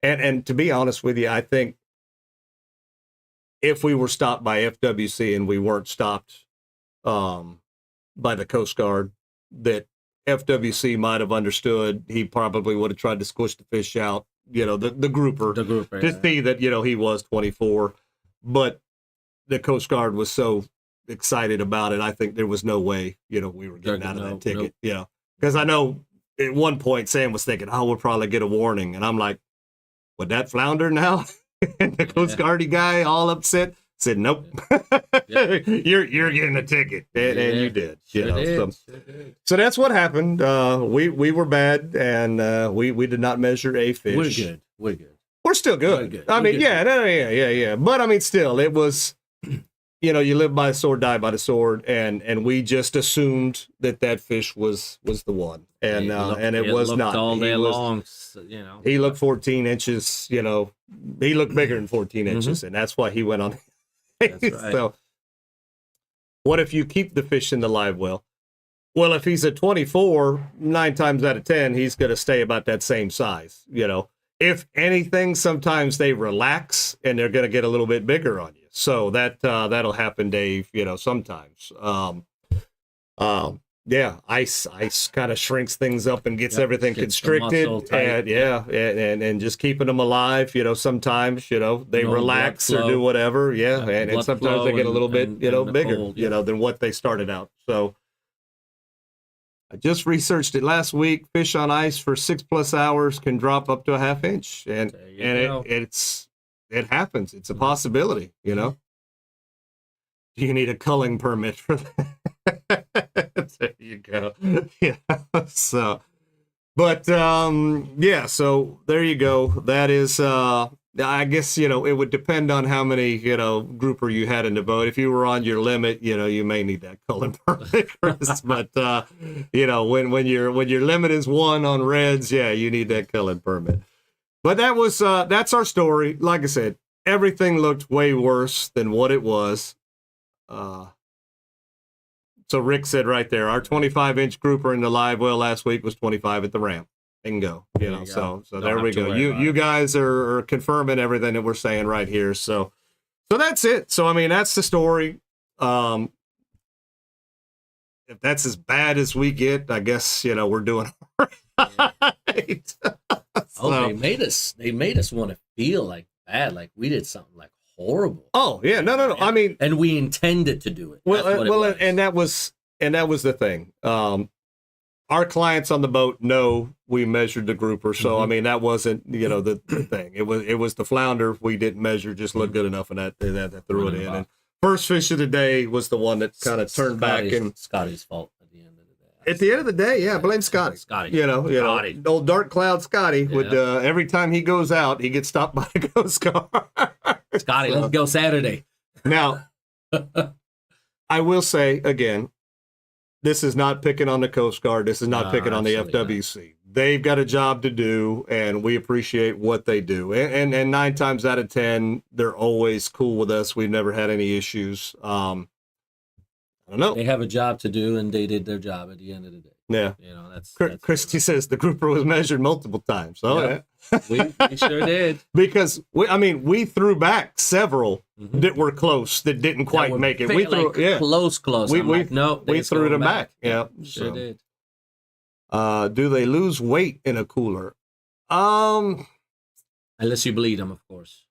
And to be honest with you, I think if we were stopped by FWC and we weren't stopped by the Coast Guard, that FWC might have understood. He probably would have tried to squish the fish out, the grouper to see that, he was 24. But the Coast Guard was so excited about it, I think there was no way, we were getting out of that ticket. Because I know at one point Sam was thinking, we'll probably get a warning. And I'm like, would that flounder now? And the Coast Guard guy, all upset, said, "Nope, you're getting a ticket," and you did. So that's what happened. We were bad, and we did not measure a fish. We're good. We're still good. I mean, yeah. But I mean, still, it was, you live by the sword, die by the sword, and we just assumed that fish was the one, and it was not. All day long, he looked 14 inches. He looked bigger than 14 inches, and that's why he went on. That's right. So, what if you keep the fish in the live well? Well, if he's a 24, 9 times out of 10, he's going to stay about that same size. If anything, sometimes they relax and they're going to get a little bit bigger on you. So that'll happen, Dave. Sometimes. Ice kind of shrinks things up and gets everything constricted, and just keeping them alive. Sometimes they relax or do whatever. And sometimes they get a little bit bigger, cold, than what they started out. So I just researched it last week. Fish on ice for 6+ hours can drop up to a half inch, and it happens. It's a possibility. Do you need a culling permit for that? There you go. So, but so there you go. That is, I guess, it would depend on how many, grouper you had in the boat. If you were on your limit, you may need that culling permit, Chris. But, when your limit is 1 on reds, you need that culling permit. But that's our story. Like I said, everything looked way worse than what it was. So Rick said right there, our 25-inch grouper in the live well last week was 25 at the ramp. Bingo. You know, so there we go. You guys are confirming everything that we're saying right here. So that's it. So I mean, that's the story. If that's as bad as we get, I guess, you know, we're doing all right. They made us want to feel like bad, like we did something like horrible. Oh yeah, no. I mean, and we intended to do it. And that was the thing. Our clients on the boat know we measured the grouper, so I mean that wasn't, you know, the thing. It was the flounder we didn't measure, just looked good enough, and that threw it in. And first fish of the day was the one that kind of turned back, and Scotty's fault at the end of the day. At the end of the day, yeah, blame Scotty. You know, old Dark Cloud Scotty would every time he goes out, he gets stopped by a Coast Guard. Scotty, let's go Saturday. Now, I will say again, this is not picking on the Coast Guard. This is not picking on the FWC. Not. They've got a job to do, and we appreciate what they do. And 9 times out of 10, they're always cool with us. We've never had any issues. I don't know. They have a job to do, and they did their job at the end of the day. Yeah. You know, that's Christy says the grouper was measured multiple times. Oh, yeah. We sure did. Because, we threw back sevedo that were close, that didn't quite make it. We threw close. We threw them back. Yeah. Sure did. Do they lose weight in a cooler? Unless you bleed them, of course.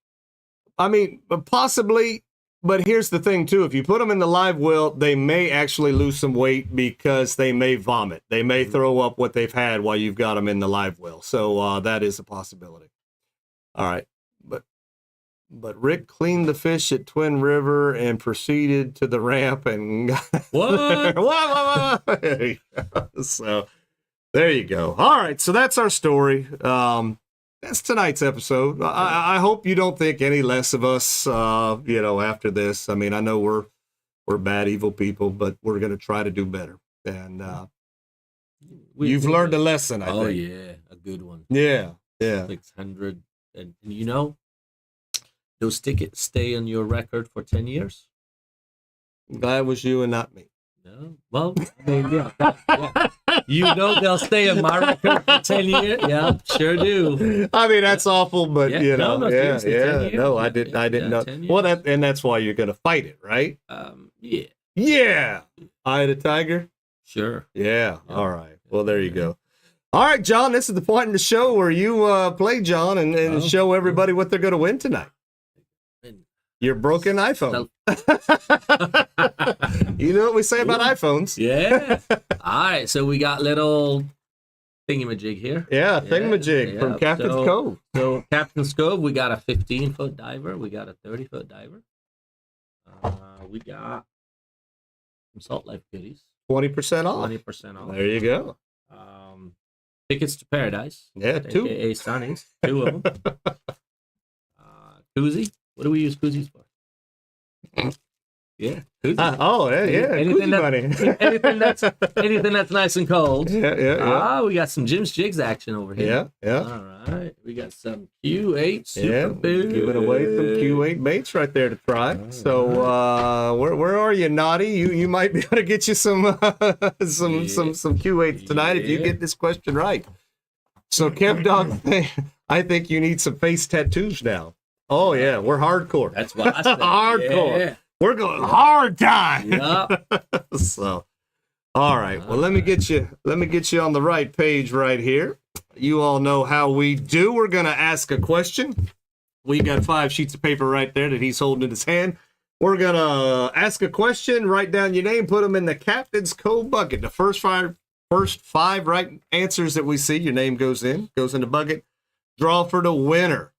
I mean, possibly. But here's the thing, too. If you put them in the live well, they may actually lose some weight because they may vomit. They may throw up what they've had while you've got them in the live well. So that is a possibility. All right. But Rick cleaned the fish at Twin River and proceeded to the ramp and... What? What? So there you go. All right. So that's our story. That's tonight's episode. I hope you don't think any less of us, after this. I mean, I know we're bad, evil people, but we're going to try to do better. And you've learned a lesson, I think. Oh, yeah. A good one. Yeah. 600. And you know, those tickets stay on your record for 10 years. I'm glad it was you and not me. No. Well, I mean, yeah. You know they'll stay on my record for 10 years. Yeah, sure do. I mean, that's awful, but yeah, No, I didn't know. Well, that's why you're going to fight it, right? Yeah. Yeah. Eye of the tiger? Sure. Yeah. All right. Well, there you go. All right, John, this is the point in the show where you play John and show everybody what they're going to win tonight. Your broken iPhone. You know what we say about iPhones. Yeah. All right. So we got little thingamajig here. Yeah, thingamajig from Captain's Cove. So Captain's Cove, we got a 15-foot diver. We got a 30-foot diver. We got some Salt Life goodies. 20% off. 20% off. There you go. Tickets to Paradise. Yeah, 2. AKA Sonny's. 2 of them. Koozie. What do we use koozies for? Yeah. Anything that's nice and cold. Yeah. We got some Jim's Jigs action over here. Yeah. All right. We got some Q8 super food. Giving away some Q8 baits right there to try. So where are you, Naughty? You might be able to get you some Q8s tonight if you get this question right. So Kev Dog, I think you need some face tattoos now. Oh yeah, we're hardcore. That's what I said. Hardcore. Yeah. We're going hard time. Yep. So, all right. Well, let me get you on the right page right here. You all know how we do. We're gonna ask a question. We got 5 sheets of paper right there that he's holding in his hand. We're gonna ask a question. Write down your name. Put them in the Captain's Cove bucket. The first five right answers that we see, your name goes in the bucket. Draw for the winner.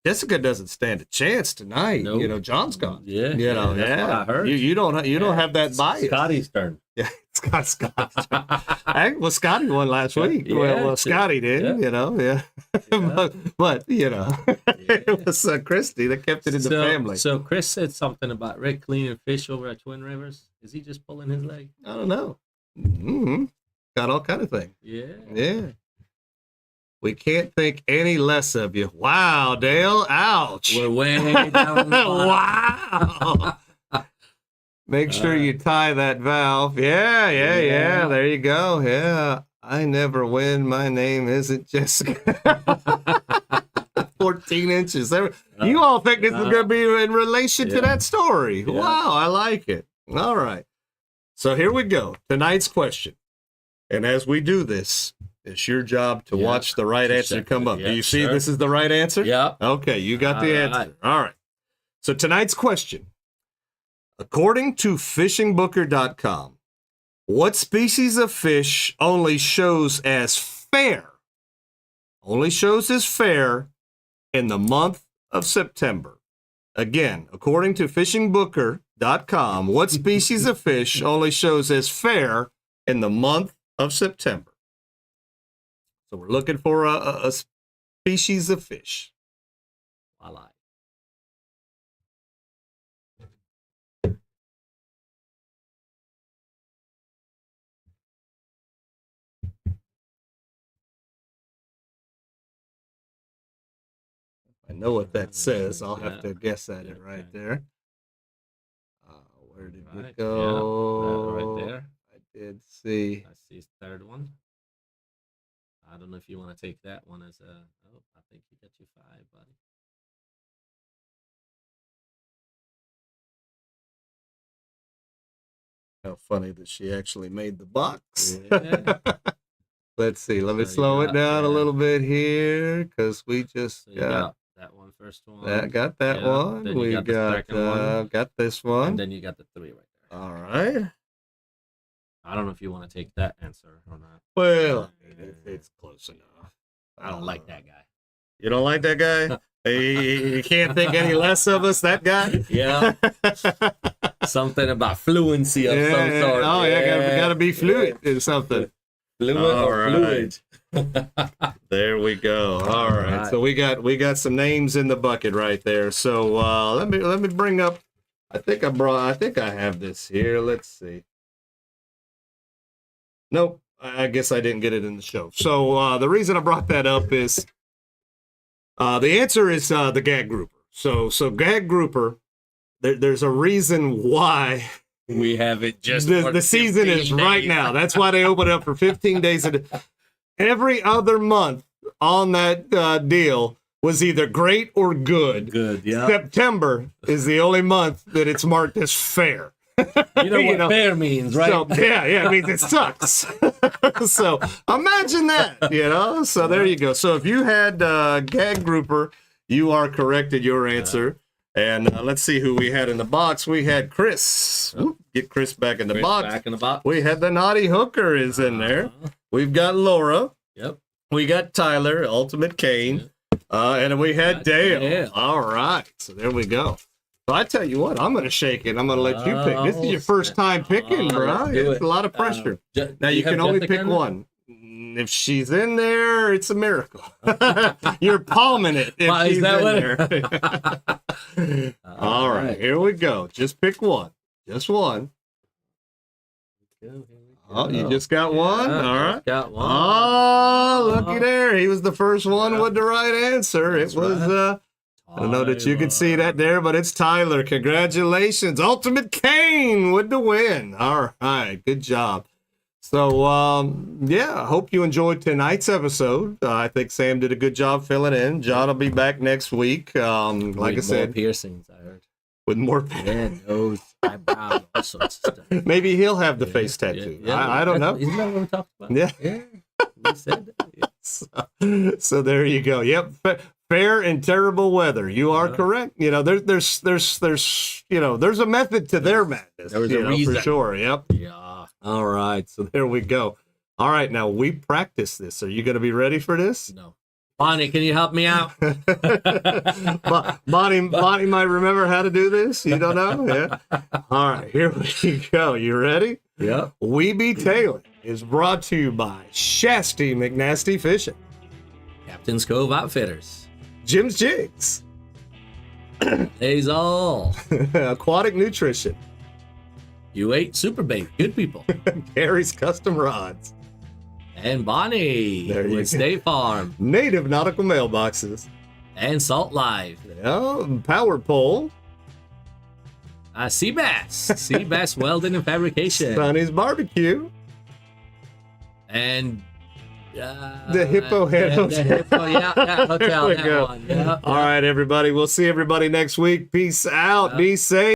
Jessica doesn't stand a chance tonight. Nope. You know, John's gone. Yeah. That's what I heard. You don't have that bias. Scotty's turn. Yeah, Scott's turn. Well, Scotty won last week. Yeah, well, Scotty did. Yeah. but it was Christy that kept it in the family. So Chris said something about Rick cleaning fish over at Twin Rivers. Is he just pulling his leg? I don't know. Mm-hmm. Got all kind of things. Yeah. We can't think any less of you. Wow, Dale. Ouch. We're way down the bottom. Wow. Make sure you tie that valve. Yeah. There you go. Yeah. I never win. My name isn't Jessica. 14 inches. You all think this is going to be in relation to that story. Yeah. Wow, I like it. All right. So here we go. Tonight's question. And as we do this, it's your job to watch the right answer come up. Do you see this is the right answer? Yeah. Okay, you got the answer. Right. All right. So tonight's question. According to fishingbooker.com, what species of fish only shows as fair? Only shows as fair in the month of September. Again, according to fishingbooker.com, what species of fish only shows as fair in the month of September? So we're looking for a species of fish. I like. I know what that says. I'll have to guess at it right there. Where did it go? Yeah, right there. I did see. I see third one. I don't know if you want to take that one as a. Oh, I think you got you 5, buddy. How funny that she actually made the box. Yeah. Let's see. Let me So you slow it got- down a yeah. little bit here because we just So you got got that one, first one. got that Yeah, one. then you We got the got second one. got this one. And then you got the 3 right there. All right. I don't know if you want to take that answer or not. Well, it's close enough. I don't like that guy. You don't like that guy? You can't think any less of us, that guy? Yeah. Something about fluency of some sort. Oh, yeah, gotta be fluid or something. Fluid All or right. fluid. There we go. All right. So we got some names in the bucket right there. So let me bring up. I think I have this here. Let's see. Nope. I guess I didn't get it in the show. So the reason I brought that up is the answer is the gag grouper. So gag grouper. There's a reason why We have it just the season is right now. That's why they open it up for 15 days. Every other month on that deal was either great or good. Good, yeah. September is the only month that it's marked as fair. You know what fair means, right? So, yeah, it means it sucks. So imagine that, So there you go. So if you had gag grouper, you are correct in your answer. And let's see who we had in the box. We had Chris. Oop, get Chris back in the box. Back in the box. We had the naughty hooker is in there. We've got Laura. Yep. We got Tyler, Ultimate Kane. And we had Dale. All right. So there we go. So I tell you what, I'm going to shake it. I'm going to let you pick. This is your first time picking, bro. let's do It's it. a lot of pressure. Now do you have can only Jessica pick in there? one. If she's in there, it's a miracle. You're palming it if Why, is she's that in there. All right, here we go. Just pick one. Just one. Oh, you just got one? All right. Got one. Oh, looky there. He was the first one with the right answer. It was, I don't know that you can see that there, but it's Tyler. Congratulations. Ultimate Kane with the win. All right. Good job. So, I hope you enjoyed tonight's episode. I think Sam did a good job filling in. John will be back next week. Like I said, more piercings, I heard. with more. Yeah, nose, eyebrows, all sorts of stuff. Maybe he'll have the face tattoo. I don't know. Isn't that what we talked about? Yeah. We said that. So there you go. Yep. Fair and terrible weather. You are correct. There's there's a method to their madness. There was a reason. For sure. Yep. Yeah. All right. So there we go. All right. Now we practice this. Are you going to be ready for this? No. Bonnie, can you help me out? Bonnie might remember how to do this. You don't know? Yeah. All right. Here we go. You ready? Yeah. We Be Tailing is brought to you by Shasty McNasty Fishing, Captain's Cove Outfitters. Jim's Jigs, Filletzall. Aquatic Nutrition, You ate super bait. Good people. Karrie's Custom Rods, And Bonnie There you go. with State Farm. Native Nautical Mailboxes, And Salt Live. Power Pole, Sea Bass Welding and Fabrication. Sonny's Barbecue. And the Hippo Head Hotel. The Hippo, hotel. There we go. One. Yeah. All right, everybody. We'll see everybody next week. Peace out. Be safe.